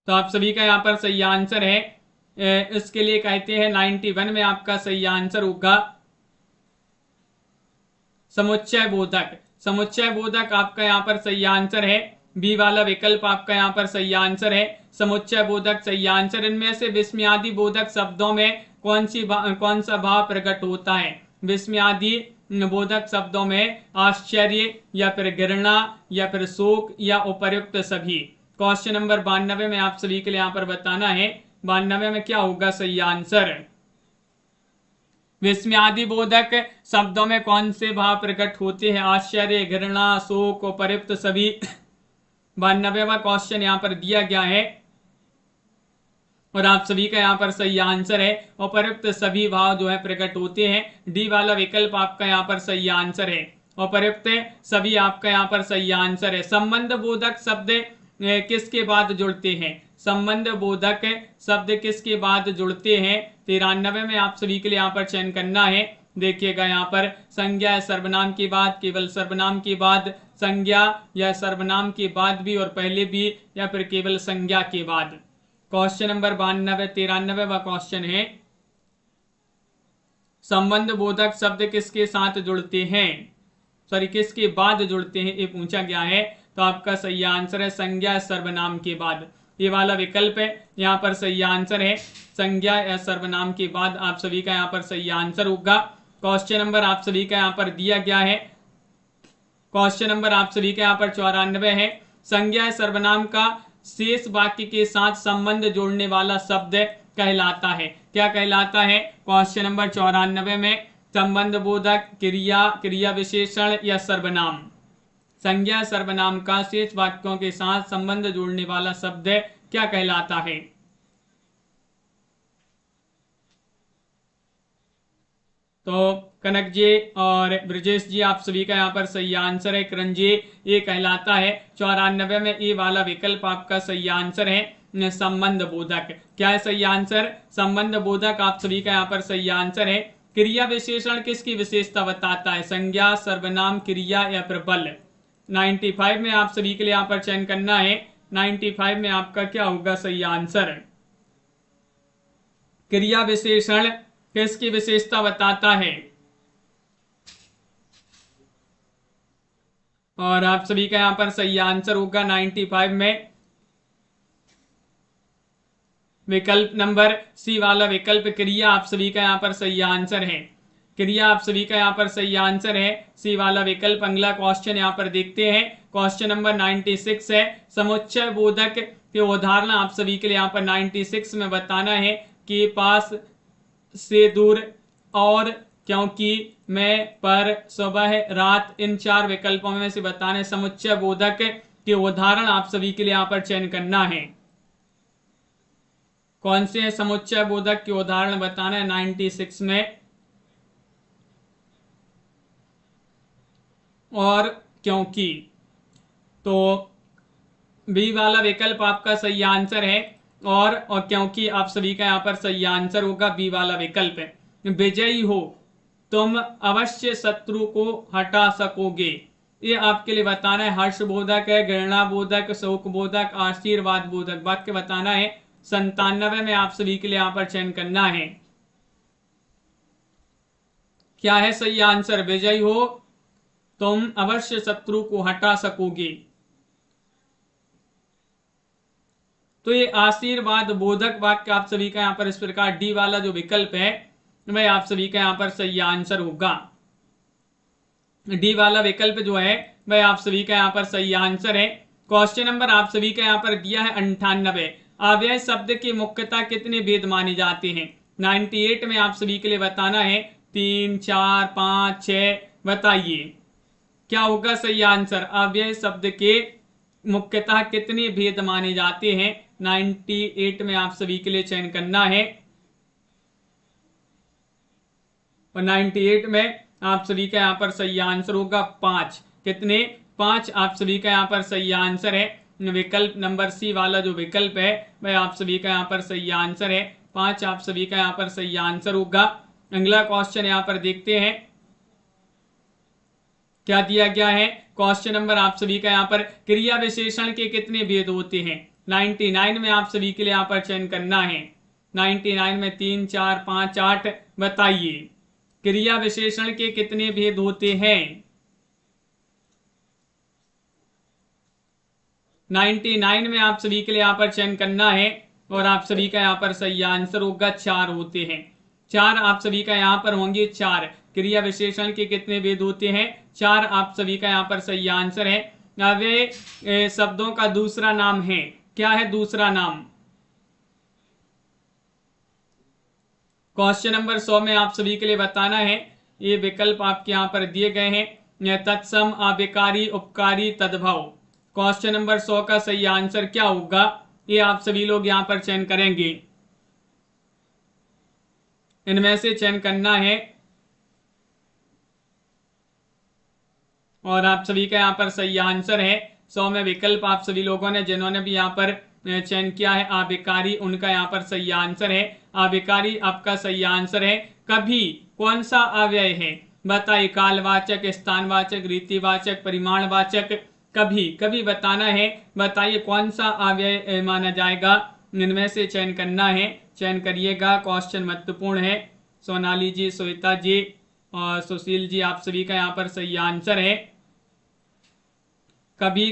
तो आप सभी का यहाँ पर सही आंसर है, इसके लिए कहते हैं 91 में आपका सही आंसर होगा समुच्चय बोधक। समुच्चय बोधक आपका यहाँ पर सही आंसर है। बी वाला विकल्प आपका यहाँ पर सही आंसर है, समुच्चय बोधक सही आंसर। इनमें से विस्मयादि बोधक शब्दों में कौन सा भाव प्रकट होता है। विस्मयादि बोधक शब्दों में आश्चर्य या फिर घृणा या फिर शोक या उपर्युक्त सभी। क्वेश्चन नंबर 92 में आप सभी के लिए यहाँ पर बताना है 92 में क्या होगा सही आंसर। विस्मयादि बोधक शब्दों में कौन से भाव प्रकट होते हैं, आश्चर्य, घृणा, शोक, उपर्युक्त सभी। 92वां क्वेश्चन यहाँ पर दिया गया है और आप सभी का यहाँ पर सही आंसर है, उपर्युक्त सभी भाव जो है प्रकट होते हैं। डी वाला विकल्प आपका यहाँ पर सही आंसर है, उपर्युक्त सभी आपका यहाँ पर सही आंसर है। संबंध बोधक शब्द किसके बाद जुड़ते हैं, संबंध बोधक शब्द किसके बाद जुड़ते हैं। 93 में आप सभी के लिए यहाँ पर चयन करना है। देखिएगा यहाँ पर संज्ञा सर्वनाम के बाद, केवल सर्वनाम के बाद, संज्ञा या सर्वनाम के बाद भी और पहले भी, या फिर केवल संज्ञा के बाद। क्वेश्चन नंबर 93वां क्वेश्चन है, संबंध बोधक शब्द किसके साथ जुड़ते हैं, सॉरी किसके बाद जुड़ते हैं, ये पूछा गया है। तो आपका सही आंसर है संज्ञा सर्वनाम के बाद। ये वाला विकल्प है यहाँ पर सही आंसर है, संज्ञा या सर्वनाम के बाद आप सभी का यहाँ पर सही आंसर होगा। क्वेश्चन नंबर आप सभी का यहाँ पर दिया गया है, क्वेश्चन नंबर आप सभी का यहाँ पर 94 है। संज्ञा सर्वनाम का शेष वाक्य के साथ संबंध जोड़ने वाला शब्द कहलाता है, क्या कहलाता है। क्वेश्चन नंबर 94 में संबंध बोधक, क्रिया, क्रिया विशेषण या सर्वनाम। संज्ञा सर्वनाम का शेष वाक्यों के साथ संबंध जोड़ने वाला शब्द क्या कहलाता है। तो कनक जी और ब्रजेश जी आप सभी का यहाँ पर सही आंसर है, किरण जी ये कहलाता है। 94 में ये वाला विकल्प आपका सही आंसर है। संबंध बोधक। क्या है सही आंसर? संबंध बोधक आप सभी का यहाँ पर सही आंसर है। क्रिया विशेषण किसकी विशेषता बताता है? संज्ञा, सर्वनाम, क्रिया या प्रबल। 95 में आप सभी के लिए यहाँ पर चयन करना है। 95 में आपका क्या होगा सही आंसर? क्रिया विशेषण किसकी विशेषता बताता है? और आप सभी का यहां पर सही आंसर होगा 95 में विकल्प नंबर सी वाला विकल्प क्रिया आप सभी का यहां पर सही आंसर है। क्रिया आप सभी का यहां पर सही आंसर है, सी वाला विकल्प। अगला क्वेश्चन यहां पर देखते हैं। क्वेश्चन नंबर 96 है। समुच्चय बोधक के उदाहरण आप सभी के लिए यहां पर 96 में बताना है कि पास से दूर और क्योंकि, मैं, पर, सुबह, रात, इन चार विकल्पों में से बताने समुच्चय बोधक के उदाहरण आप सभी के लिए यहां पर चयन करना है। कौन से समुच्चय बोधक के उदाहरण बताना है 96 में? और क्योंकि, तो बी वाला विकल्प आपका सही आंसर है। और क्योंकि आप सभी का यहाँ पर सही आंसर होगा बी वाला विकल्प है। विजयी हो तुम अवश्य शत्रु को हटा सकोगे, ये आपके लिए बताना है। हर्ष बोधक है, घृणा बोधक, शोक बोधक, आशीर्वाद बोधक। वाक्य बताना है। 97 में आप सभी के लिए यहाँ पर चयन करना है। क्या है सही आंसर? विजयी हो तुम अवश्य शत्रु को हटा सकोगे। तो ये आशीर्वाद बोधक वाक्य आप सभी का यहाँ पर इस प्रकार डी वाला जो विकल्प है वह आप सभी का यहाँ पर सही आंसर होगा। डी वाला विकल्प जो है वह आप सभी का यहाँ पर सही आंसर है। क्वेश्चन नंबर आप सभी का यहाँ पर दिया है 98। अव्यय शब्द की मुख्यतः कितने भेद माने जाते हैं? 98 में आप सभी के लिए बताना है 3, 4, 5, 6। बताइए क्या होगा सही आंसर? अव्यय शब्द के मुख्यतः कितने भेद माने जाते हैं? 98 में आप सभी के लिए चयन करना है। और 98 में आप सभी का यहाँ पर सही आंसर होगा 5। कितने? 5 आप सभी का यहाँ पर सही आंसर है। विकल्प नंबर सी वाला जो विकल्प है वह आप सभी का यहाँ पर सही आंसर है। 5 आप सभी का यहाँ पर सही आंसर होगा। अगला क्वेश्चन यहाँ पर देखते हैं क्या दिया गया है। क्वेश्चन नंबर आप सभी का यहाँ पर क्रिया विशेषण के कितने भेद होते हैं? 99 में आप सभी के लिए यहाँ पर चयन करना है। 99 में 3, 4, 5, 8। बताइए क्रिया विशेषण के कितने भेद होते हैं? 99 में आप सभी के लिए यहाँ पर चयन करना है। और आप सभी का यहाँ पर सही आंसर होगा 4 होते हैं। 4 आप सभी का यहाँ पर होंगे 4। क्रिया विशेषण के कितने भेद होते हैं? 4 आप सभी का यहाँ पर सही आंसर है। अव्यय शब्दों का दूसरा नाम है। क्या है दूसरा नाम? क्वेश्चन नंबर 100 में आप सभी के लिए बताना है। ये विकल्प आपके यहाँ पर दिए गए हैं। तत्सम, अविकारी, उपकारी, तद्भव। क्वेश्चन नंबर 100 का सही आंसर क्या होगा? ये आप सभी लोग यहाँ पर चयन करेंगे। इनमें से चयन करना है। और आप सभी का यहाँ पर सही आंसर है 100 में विकल्प आप सभी लोगों ने जिन्होंने भी यहाँ पर चयन किया है अविकारी, उनका यहाँ पर सही आंसर है। अविकारी आपका सही आंसर है। कभी कौन सा अव्यय है? बताइए। कालवाचक, स्थानवाचक, रीतिवाचक, परिमाणवाचक। कभी कभी बताना है। बताइए कौन सा अव्यय माना जाएगा? इनमें से चयन करना है। चयन करिएगा। क्वेश्चन महत्वपूर्ण है। सोनाली जी, श्वेता जी और सुशील जी, आप सभी का यहाँ पर सही आंसर है। कभी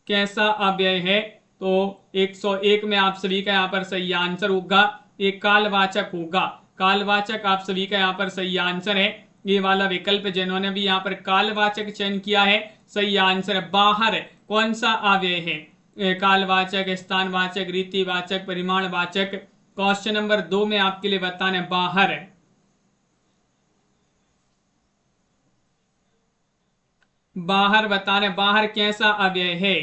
कैसा अव्यय है? तो 101 में आप सभी का यहाँ पर सही आंसर होगा। एक कालवाचक होगा। कालवाचक आप सभी का यहाँ पर सही आंसर है। ये वाला विकल्प जिन्होंने भी यहाँ पर कालवाचक चयन किया है सही आंसर है। बाहर कौन सा अव्यय है? कालवाचक, स्थानवाचक, रीतिवाचक, परिमाणवाचक। क्वेश्चन नंबर 2 में आपके लिए बताना है बाहर। बाहर बताना, बाहर कैसा अव्यय है?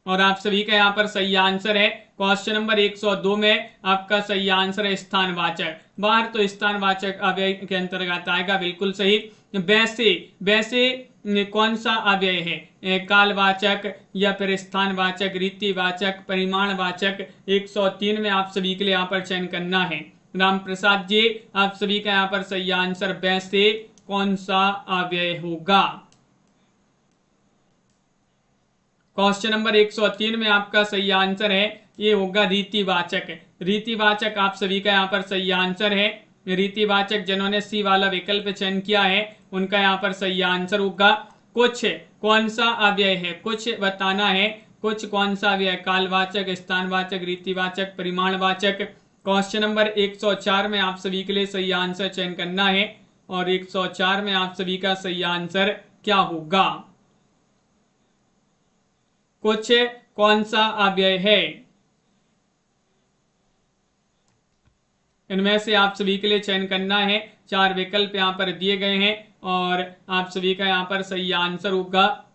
और आप सभी का यहाँ पर सही आंसर है। क्वेश्चन नंबर 102 में आपका सही आंसर है स्थानवाचक। बाहर तो स्थानवाचक अव्यय के अंतर्गत आएगा, बिल्कुल सही। वैसे वैसे कौन सा अव्यय है? कालवाचक या फिर स्थानवाचक, रीतिवाचक, परिमाणवाचक? 103 में आप सभी के लिए यहाँ पर चयन करना है। राम प्रसाद जी, आप सभी का यहाँ पर सही आंसर वैसे कौन सा अव्यय होगा? क्वेश्चन नंबर 103 में आपका सही आंसर है, ये होगा रीतिवाचक। रीतिवाचक आप सभी का यहाँ पर सही आंसर है। रीतिवाचक जिन्होंने सी वाला विकल्प चयन किया है उनका यहाँ पर सही आंसर होगा कुछ कौन सा अव्यय है, कुछ बताना है, कुछ कौन सा अव्यय? कालवाचक, स्थानवाचक, रीतिवाचक, परिमाणवाचक? क्वेश्चन नंबर 104 में आप सभी के लिए सही आंसर चयन करना है और 104 में आप सभी का सही आंसर क्या होगा? कुछ कौन सा अव्यय है? इनमें से आप सभी के लिए चयन करना है। 4 विकल्प यहाँ पर दिए गए हैं और आप सभी का यहाँ पर सही आंसर होगा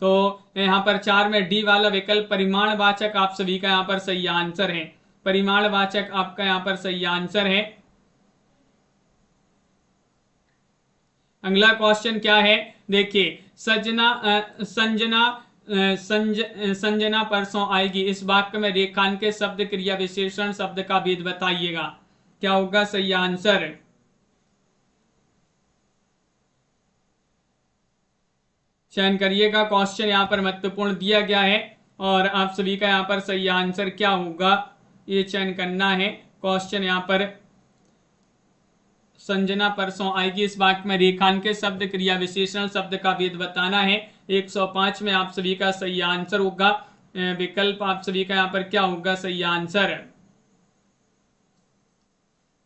तो यहाँ पर 4 में डी वाला विकल्प परिमाणवाचक आप सभी का यहाँ पर सही आंसर है। परिमाणवाचक आपका यहाँ पर सही आंसर है। अगला क्वेश्चन क्या है देखिए, संजना परसों आएगी, इस वाक्य में रेखांकित शब्द क्रिया विशेषण शब्द का भेद बताइएगा। क्या होगा सही आंसर? चयन करिएगा। क्वेश्चन यहाँ पर महत्वपूर्ण दिया गया है और आप सभी का यहाँ पर सही आंसर क्या होगा ये चयन करना है। क्वेश्चन यहाँ पर संजना परसों आएगी, इस वाक्य में रेखांकित शब्द क्रिया विशेषण शब्द का भेद बताना है। 105 में आप सभी का सही आंसर होगा विकल्प आप सभी का यहाँ पर क्या होगा सही आंसर?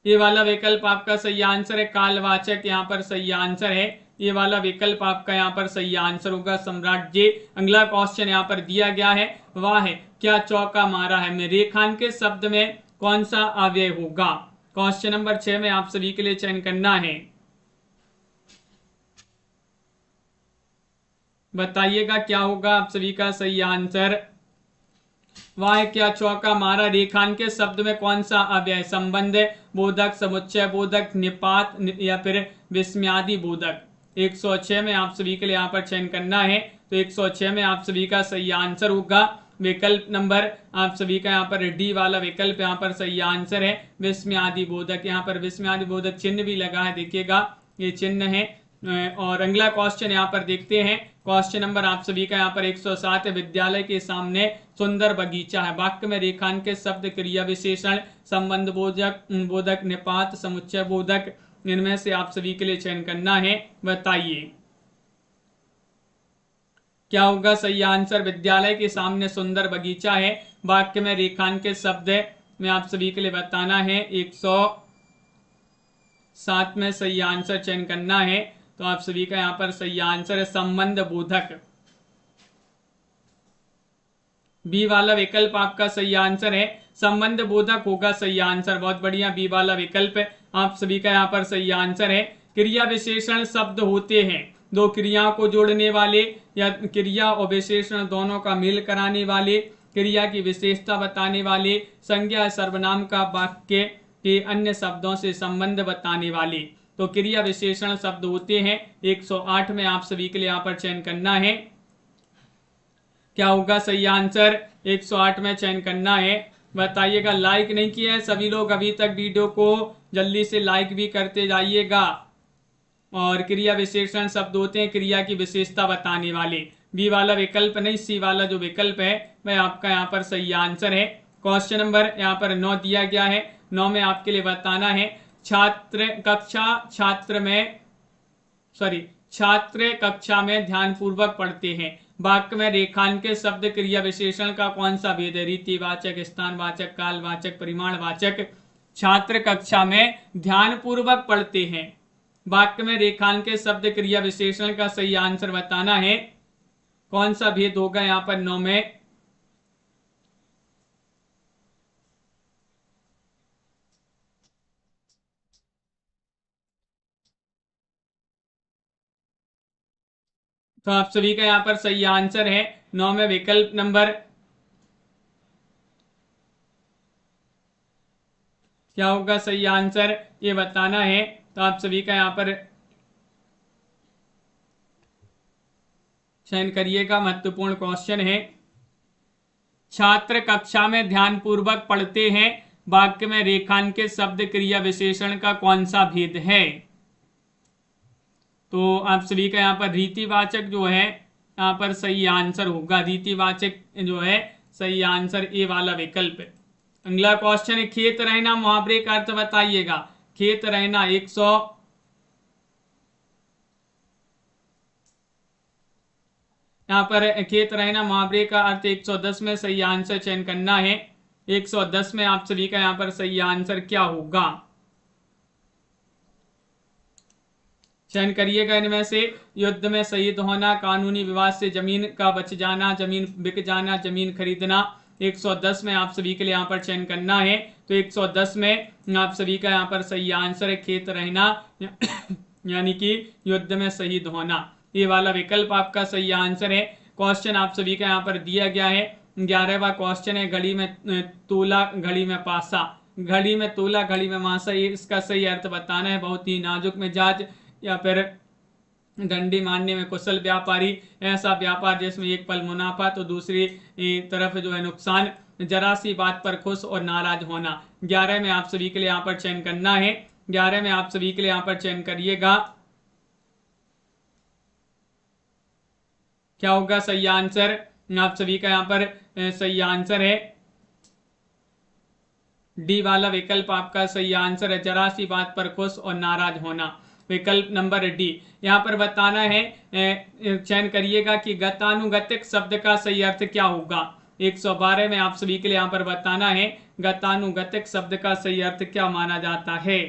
ये वाला विकल्प आपका सही आंसर है। कालवाचक यहाँ पर सही आंसर है। ये वाला विकल्प आपका यहाँ पर सही आंसर होगा सम्राट जी। अगला क्वेश्चन यहाँ पर दिया गया है, वह है क्या चौका मारा है में रेखांकित शब्द में कौन सा अव्यय होगा? क्वेश्चन नंबर 6 में आप सभी के लिए चयन करना है। बताइएगा क्या होगा आप सभी का सही आंसर? वह क्या चौका मारा रेखांकित शब्द में कौन सा अव्यय? संबंध बोधक, समुच्चय बोधक, निपात या फिर विस्मयादि बोधक? 106 में आप सभी के लिए यहाँ पर चयन करना है तो 106 में आप सभी का सही आंसर होगा विकल्प नंबर आप सभी का यहाँ पर डी वाला विकल्प यहाँ पर सही आंसर है विस्मयादि बोधक। यहाँ पर विस्मयादि बोधक चिन्ह भी लगा है, देखिएगा ये चिन्ह है। और अगला क्वेश्चन यहाँ पर देखते हैं। क्वेश्चन नंबर आप सभी का यहाँ पर 107 है, विद्यालय के सामने सुंदर बगीचा है, वाक्य में रेखांकित शब्द क्रिया विशेषण संबंध बोधक बोधक निपात समुच्चय बोधक, इनमें से आप सभी के लिए चयन करना है। बताइए क्या होगा सही आंसर? विद्यालय के सामने सुंदर बगीचा है, वाक्य में रेखांकित शब्द में आप सभी के लिए बताना है। 107 में सही आंसर चयन करना है तो आप सभी का यहाँ पर सही आंसर है संबंध बोधक। बी वाला विकल्प आपका सही आंसर है, संबंध बोधक होगा सही आंसर। बहुत बढ़िया, बी वाला विकल्प आप सभी का यहाँ पर सही आंसर है। क्रिया विशेषण शब्द होते हैं दो क्रियाओं को जोड़ने वाले या क्रिया और विशेषण दोनों का मेल कराने वाले, क्रिया की विशेषता बताने वाले, संज्ञा सर्वनाम का वाक्य के अन्य शब्दों से संबंध बताने वाले, तो क्रिया विशेषण शब्द होते हैं। 108 में आप सभी के लिए यहाँ पर चयन करना है। क्या होगा सही आंसर? 108 में चयन करना है। बताइएगा। लाइक नहीं किया है सभी लोग अभी तक वीडियो को, जल्दी से लाइक भी करते जाइएगा। और क्रिया विशेषण शब्द होते हैं क्रिया की विशेषता बताने वाले। बी वाला विकल्प नहीं, सी वाला जो विकल्प है वह आपका यहाँ पर सही आंसर है। क्वेश्चन नंबर यहाँ पर 9 दिया गया है। 9 में आपके लिए बताना है छात्र कक्षा में ध्यानपूर्वक पढ़ते हैं, वाक्य में रेखांकित शब्द क्रिया विशेषण का कौन सा भेद है? रीतिवाचक, स्थानवाचक, कालवाचक, परिमाणवाचक? छात्र कक्षा में ध्यानपूर्वक पढ़ते हैं, वाक्य में रेखांकित शब्द क्रिया विशेषण का सही आंसर बताना है। कौन सा भेद होगा यहाँ पर 9 में? तो आप सभी का यहाँ पर सही आंसर है 9 में विकल्प नंबर क्या होगा सही आंसर, ये बताना है। तो आप सभी का यहाँ पर चयन करिएगा, महत्वपूर्ण क्वेश्चन है। छात्र कक्षा में ध्यानपूर्वक पढ़ते हैं, वाक्य में रेखांकित शब्द क्रिया विशेषण का कौन सा भेद है। तो आप सभी का यहाँ पर रीतिवाचक जो है यहाँ पर सही आंसर होगा, रीतिवाचक जो है सही आंसर ए वाला विकल्प। अगला क्वेश्चन है, खेत रहना मुहावरे का अर्थ बताइएगा। खेत रहना 100, यहाँ पर खेत रहना मुहावरे का अर्थ 110 में सही आंसर चयन करना है। 110 में आप सभी का यहाँ पर सही आंसर क्या होगा, चयन करिएगा इनमें से। युद्ध में शहीद होना, कानूनी विवाद से जमीन का बच जाना, जमीन बिक जाना, जमीन खरीदना। 110 में आप सभी के लिए यहाँ पर चयन करना है। तो 110 में आप सभी का यहाँ पर सही आंसर है खेत रहना यानी कि युद्ध में शहीद होना, ये वाला विकल्प आपका सही आंसर है। क्वेश्चन आप सभी का यहाँ पर दिया गया है। 11वां क्वेश्चन है, घड़ी में तोला घड़ी में पासा। घड़ी में तोला घड़ी में मासा, ये इसका सही अर्थ बताना है। बहुत ही नाजुक मिजाज या फिर डंडी मारने में कुशल व्यापारी, ऐसा व्यापार जिसमें एक पल मुनाफा तो दूसरी तरफ जो है नुकसान, जरा सी बात पर खुश और नाराज होना। 11 में आप सभी के लिए यहाँ पर चयन करना है। 11 में आप सभी के लिए यहाँ पर चयन करिएगा, क्या होगा सही आंसर। आप सभी का यहाँ पर सही आंसर है डी वाला विकल्प आपका सही आंसर है, जरा सी बात पर खुश और नाराज होना, विकल्प नंबर डी। यहाँ पर बताना है, चयन करिएगा कि गतानुगतिक शब्द का सही अर्थ क्या होगा। 112 में आप सभी के लिए यहाँ पर बताना है गतानुगतिक शब्द का सही अर्थ क्या माना जाता है।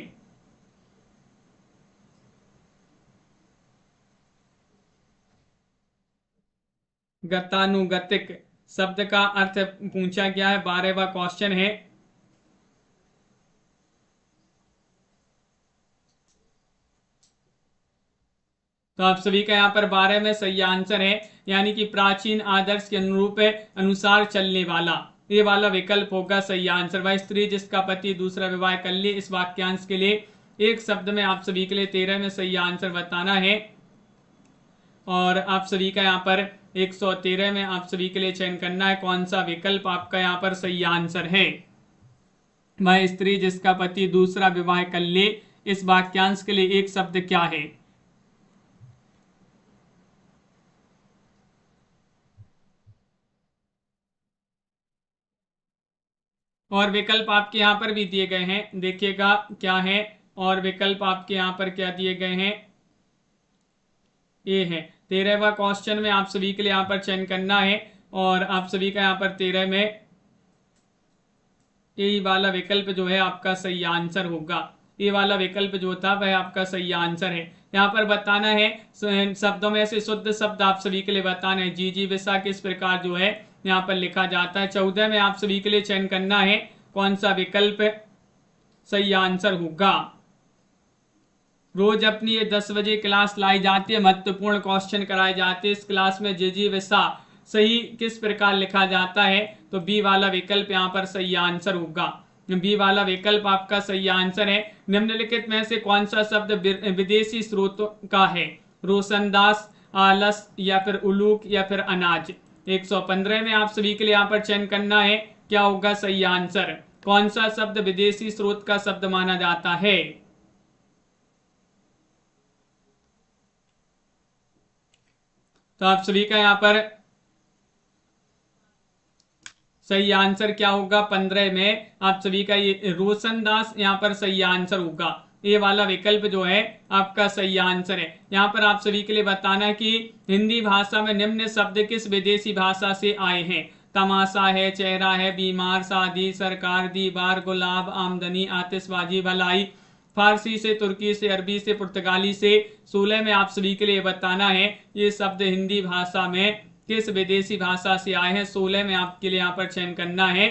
गतानुगतिक शब्द का अर्थ पूछा गया है, 12वां क्वेश्चन है। तो आप सभी का यहाँ पर 12 में सही आंसर है, यानी कि प्राचीन आदर्श के अनुरूप अनुसार चलने वाला, ये वाला विकल्प होगा सही आंसर। वह स्त्री जिसका पति दूसरा विवाह कर ले, इस वाक्यांश के लिए एक शब्द में आप सभी के लिए 13 में सही आंसर बताना है। और आप सभी का यहाँ पर 113 में आप सभी के लिए चयन करना है कौन सा विकल्प आपका यहाँ पर सही आंसर है। वह स्त्री जिसका पति दूसरा विवाह कर ले, इस वाक्यांश के लिए एक शब्द क्या है। और विकल्प आपके यहाँ पर भी दिए गए हैं, देखिएगा क्या है। और विकल्प आपके यहाँ पर क्या दिए गए हैं, ये है। 13वां क्वेश्चन में आप सभी के लिए यहाँ पर चयन करना है। और आप सभी का यहाँ पर 13 में यही वाला विकल्प जो है आपका सही आंसर होगा। ये वाला विकल्प जो था वह आपका सही आंसर है। यहाँ पर बताना है शब्दों में से शुद्ध शब्द आप सभी के लिए बताना है। जी जी विसा किस प्रकार जो है यहाँ पर लिखा जाता है। 14 में आप सभी के लिए चयन करना है कौन सा विकल्प सही आंसर होगा। रोज अपनी ये 10 बजे क्लास लाई जाती है, महत्वपूर्ण क्वेश्चन कराए जाते हैं इस क्लास में। जी जी विसा सही किस प्रकार लिखा जाता है, तो बी वाला विकल्प यहाँ पर सही आंसर होगा। बी वाला विकल्प आपका सही आंसर है। निम्नलिखित में से कौन सा शब्द विदेशी स्रोतों का है। रोशनदास, आलस या फिर उलूक या फिर अनाज। 115 में आप सभी के लिए यहाँ पर चयन करना है क्या होगा सही आंसर, कौन सा शब्द विदेशी स्रोत का शब्द माना जाता है। तो आप सभी का यहाँ पर सही आंसर क्या होगा। 15 में आप सभी का ये रोशनदास यहाँ पर सही आंसर होगा। ये वाला विकल्प जो है आपका सही आंसर है। यहाँ पर आप सभी के लिए बताना कि हिंदी भाषा में निम्न शब्द किस विदेशी भाषा से आए हैं। तमाशा है, चेहरा है, बीमार, शादी, सरकार, दीवार, गुलाब, आमदनी, आतिशबाजी, भलाई। फारसी से, तुर्की से, अरबी से, पुर्तगाली से। 16 में आप सभी के लिए बताना है ये शब्द हिंदी भाषा में किस विदेशी भाषा से आए हैं। 16 में आपके लिए यहाँ पर चयन करना है,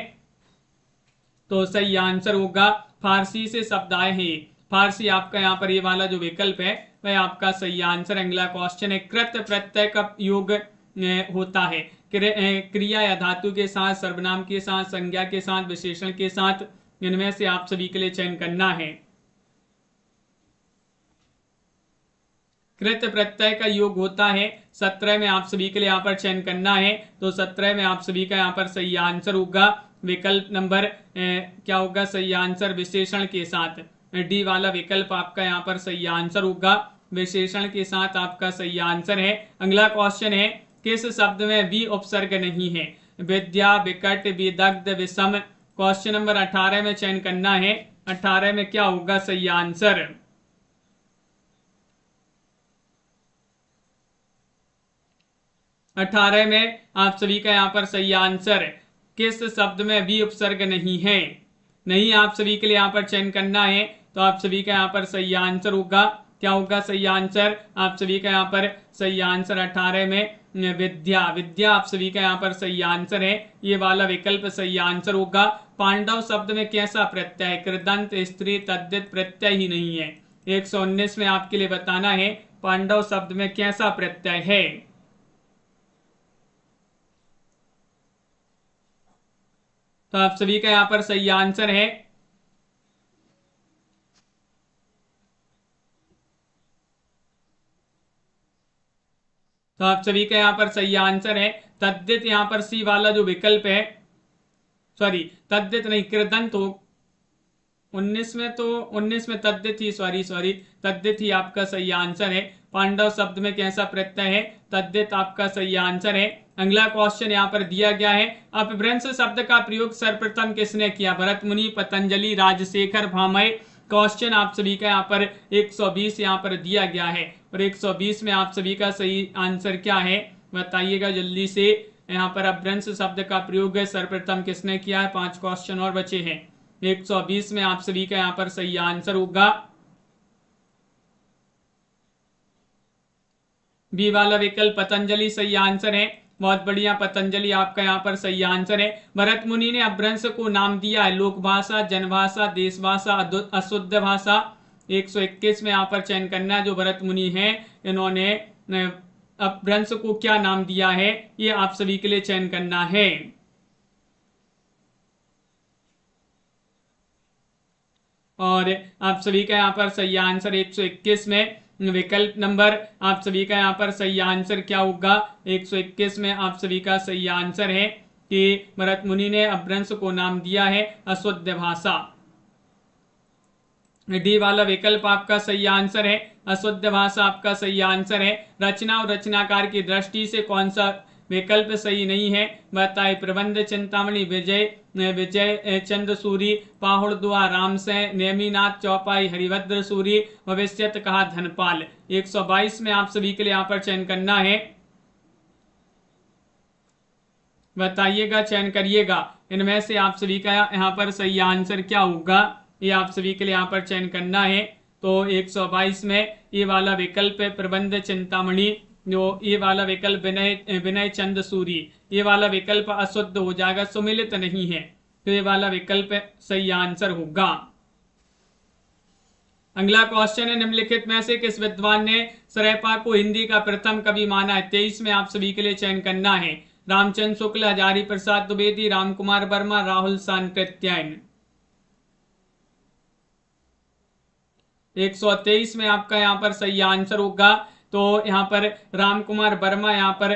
तो सही आंसर होगा फारसी से शब्द आए हैं। फारसी आपका यहाँ पर ये वाला जो विकल्प है वह आपका सही आंसर। अगला क्वेश्चन है, कृत प्रत्यय का योग होता है क्रिया या धातु के साथ, सर्वनाम के साथ, संज्ञा के साथ, विशेषण के साथ। इनमें से आप सभी के लिए चयन करना है। कृत प्रत्यय का योग होता है 17 में, आप सभी के लिए यहाँ पर चयन करना है। तो 17 में आप सभी का यहाँ पर सही आंसर होगा विकल्प नंबर क्या होगा, सही आंसर विशेषण के साथ। डी वाला विकल्प आपका यहाँ पर सही आंसर होगा, विशेषण के साथ आपका सही आंसर है। अगला क्वेश्चन है, किस शब्द में वी उपसर्ग नहीं है? विद्या, विकट, विदग्ध, विषम। क्वेश्चन नंबर 18 में चयन करना है। 18 में क्या होगा सही आंसर? 18 में आप सभी का यहाँ पर सही आंसर किस शब्द में वी उपसर्ग नहीं है? नहीं आप सभी के लिए यहाँ पर चयन करना है। तो आप सभी का यहाँ पर सही आंसर होगा, क्या होगा सही आंसर? आप सभी का यहाँ पर सही आंसर 18 में विद्या। विद्या आप सभी का यहाँ पर सही आंसर है, ये वाला विकल्प सही आंसर होगा। पांडव शब्द में कैसा प्रत्यय है? कृदंत, स्त्री, तद्धित प्रत्यय ही नहीं है। 119 में आपके लिए बताना है पांडव शब्द में कैसा प्रत्यय है। तो आप सभी का यहाँ पर सही आंसर है तो आप सभी का यहाँ पर सही आंसर है तद्धित। यहाँ पर सी वाला जो विकल्प है, सॉरी तद्धित नहीं, कृदंत हो। 19 में तो 19 में तद्धित ही, सॉरी तद्धित ही आपका सही आंसर है। पांडव शब्द में कैसा प्रत्यय है? तद्धित आपका सही आंसर है। अगला क्वेश्चन यहाँ पर दिया गया है, अपभ्रंश शब्द का प्रयोग सर्वप्रथम किसने किया? भरत मुनि, पतंजलि, राजशेखर, भामह। क्वेश्चन आप सभी का यहाँ पर 120 यहाँ पर दिया गया है और 120 में आप सभी का सही आंसर क्या है बताइएगा जल्दी से। यहाँ पर अपभ्रंश शब्द का प्रयोग सर्वप्रथम किसने किया है? 5 क्वेश्चन और बचे हैं। 120 में आप सभी का यहाँ पर सही आंसर होगा बी वाला विकल्प पतंजलि सही आंसर है। बहुत बढ़िया, पतंजलि आपका यहाँ पर सही आंसर है। भरत मुनि ने अपभ्रंश को नाम दिया है लोक भाषा, जनभाषा, देश भाषा, अशुद्ध भाषा। 121 में यहाँ पर चयन करना है। जो भरत मुनि हैं इन्होंने अपभ्रंश को क्या नाम दिया है, ये आप सभी के लिए चयन करना है। और आप सभी का यहाँ पर सही आंसर 121 में विकल्प नंबर आप सभी का यहाँ पर सही आंसर क्या होगा? 121 में आप सभी का सही आंसर है कि भरत मुनि ने अपभ्रंश को नाम दिया है अशुद्ध भाषा। डी वाला विकल्प आपका सही आंसर है, अशुद्ध भाषा आपका सही आंसर है। रचना और रचनाकार की दृष्टि से कौन सा विकल्प सही नहीं है बताए? प्रबंध चिंतामणि, विजय चंद्र सूरी, पाहुड़दुआ रामसेन, नेमिनाथ चौपाई, हरिभद्र सूरी, भविष्यत कहा धनपाल। 122 में आप सभी के लिए यहाँ पर चयन करना है, बताइएगा, चयन करिएगा। इनमें से आप सभी का यहाँ पर सही आंसर क्या होगा, ये आप सभी के लिए यहाँ पर चयन करना है। तो 122 में ये वाला विकल्प है प्रबंध चिंतामणि, जो ये वाला विकल्प विनय चंद सूरी, ये वाला विकल्प अशुद्ध हो जाएगा, सुमिलित नहीं है, तो ये वाला विकल्प सही आंसर होगा। अगला क्वेश्चन है, निम्नलिखित में से किस विद्वान ने सरेपा को हिंदी का प्रथम कवि माना है? 23 में आप सभी के लिए चयन करना है। रामचंद्र शुक्ल, हजारी प्रसाद द्विवेदी, रामकुमार वर्मा, राहुल सांकृत्यायन। 123 में आपका यहाँ पर सही आंसर होगा। तो यहाँ पर रामकुमार वर्मा यहाँ पर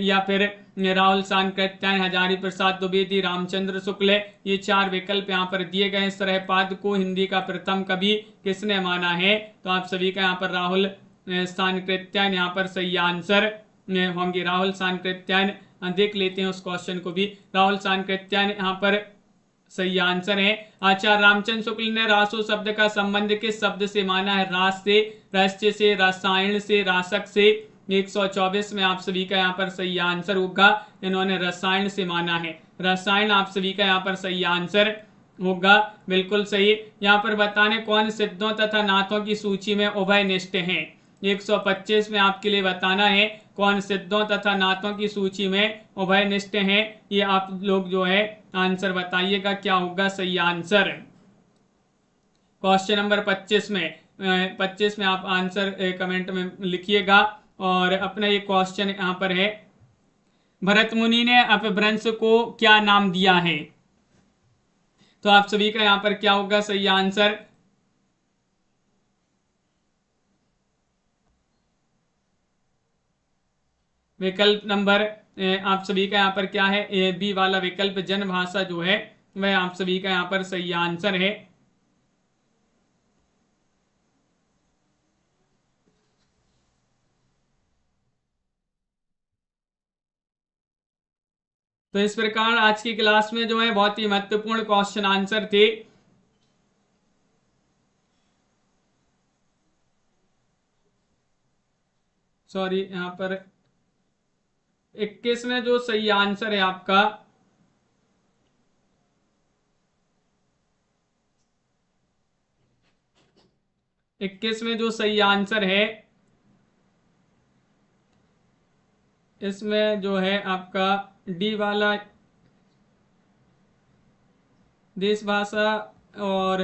या फिर राहुल सांकृत्यायन, हजारी प्रसाद द्विवेदी, रामचंद्र शुक्ल, ये 4 विकल्प यहाँ पर दिए गए। सरहपाद को हिंदी का प्रथम कवि किसने माना है? तो आप सभी का यहाँ पर राहुल सांकृत्यायन यहाँ पर सही आंसर होंगे। राहुल सांकृत्यायन, देख लेते हैं उस क्वेश्चन को भी। राहुल सांकृत्यायन यहाँ पर सही आंसर है। आचार्य रामचंद्र शुक्ल ने रासो शब्द का संबंध किस शब्द से माना है? रास से, रस्य से, रसायन से, रासक से। 124 में आप सभी का यहाँ पर सही आंसर होगा, इन्होंने रसायन से माना है। रसायन आप सभी का यहाँ पर सही आंसर होगा, बिल्कुल सही। यहाँ पर बताने कौन सिद्धों तथा नाथों की सूची में उभयनिष्ठ हैं? 125 में आपके लिए बताना है कौन सिद्धों तथा नाथों की सूची में उभयनिष्ठ हैं। ये आप लोग जो है आंसर बताइएगा क्या होगा सही आंसर। क्वेश्चन नंबर 25 में आप आंसर कमेंट में लिखिएगा। और अपना ये क्वेश्चन यहाँ पर है, भरत मुनि ने अपभ्रंश को क्या नाम दिया है? तो आप सभी का यहाँ पर क्या होगा सही आंसर? विकल्प नंबर आप सभी का यहाँ पर क्या है? बी वाला विकल्प जनभाषा जो है वह आप सभी का यहाँ पर सही आंसर है। तो इस प्रकार आज की क्लास में जो है बहुत ही महत्वपूर्ण क्वेश्चन आंसर थे। सॉरी, यहाँ पर 21 में जो सही आंसर है आपका, 21 में जो सही आंसर है इसमें जो है आपका डी वाला देश भाषा और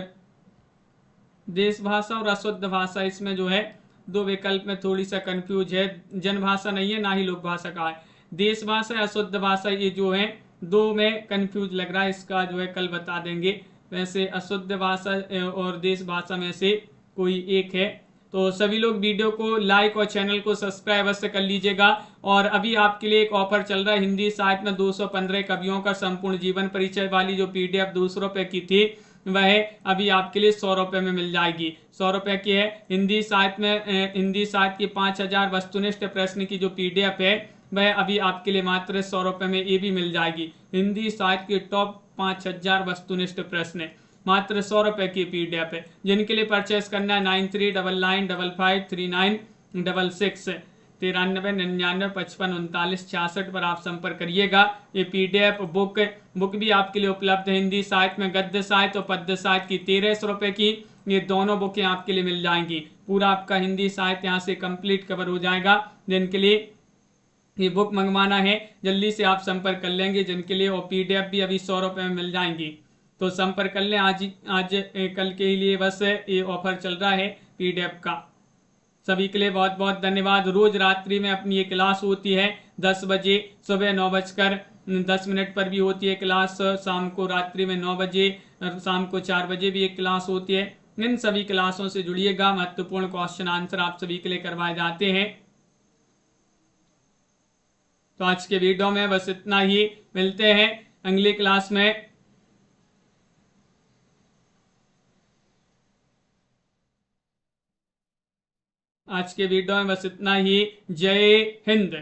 देश भाषा और अशुद्ध भाषा, इसमें जो है दो विकल्प में थोड़ी सा कंफ्यूज है। जनभाषा नहीं है, ना ही लोक भाषा का है। देश भाषा अशुद्ध भाषा ये जो है दो में कंफ्यूज लग रहा है, इसका जो है कल बता देंगे। वैसे अशुद्ध भाषा और देश भाषा में से कोई एक है। तो सभी लोग वीडियो को लाइक और चैनल को सब्सक्राइब अवश्य कर लीजिएगा। और अभी आपके लिए एक ऑफर चल रहा है, हिंदी साहित्य में 215 कवियों का संपूर्ण जीवन परिचय वाली जो पीडीएफ 200 रुपए की थी वह अभी आपके लिए 100 रुपए में मिल जाएगी। 100 रुपए की है। हिंदी साहित्य में हिंदी साहित्य की 5000 वस्तुनिष्ठ प्रश्न की जो पीडीएफ है वह अभी आपके लिए मात्र 100 रुपए में ये भी मिल जाएगी। हिंदी साहित्य की टॉप 5000 वस्तुनिष्ठ प्रश्न मात्र 100 रुपए की पीडीएफ है। जिनके लिए परचेस करना है 9399553966 9399553966 पर आप संपर्क करिएगा। ये पीडीएफ बुक भी आपके लिए उपलब्ध है। हिंदी साहित्य में गद्य साहित्य और पद्य साहित्य की 1300 रुपए की ये दोनों बुकें आपके लिए मिल जाएंगी। पूरा आपका हिंदी साहित्य यहाँ से कंप्लीट कवर हो जाएगा। जिनके लिए ये बुक मंगवाना है जल्दी से आप संपर्क कर लेंगे, जिनके लिए और पीडीएफ भी अभी 100 रुपए में मिल जाएंगी। तो संपर्क कर लें आज कल के लिए बस ये ऑफर चल रहा है पीडीएफ का। सभी के लिए बहुत बहुत धन्यवाद। रोज रात्रि में अपनी ये क्लास होती है 10 बजे, सुबह 9:10 पर भी होती है क्लास, शाम को रात्रि में 9 बजे, शाम को 4 बजे भी एक क्लास होती है। इन सभी क्लासों से जुड़िएगा। महत्वपूर्ण क्वेश्चन आंसर आप सभी के लिए करवाए जाते हैं। तो आज के वीडियो में बस इतना ही। मिलते हैं अगली क्लास में। आज के वीडियो में बस इतना ही। जय हिंद।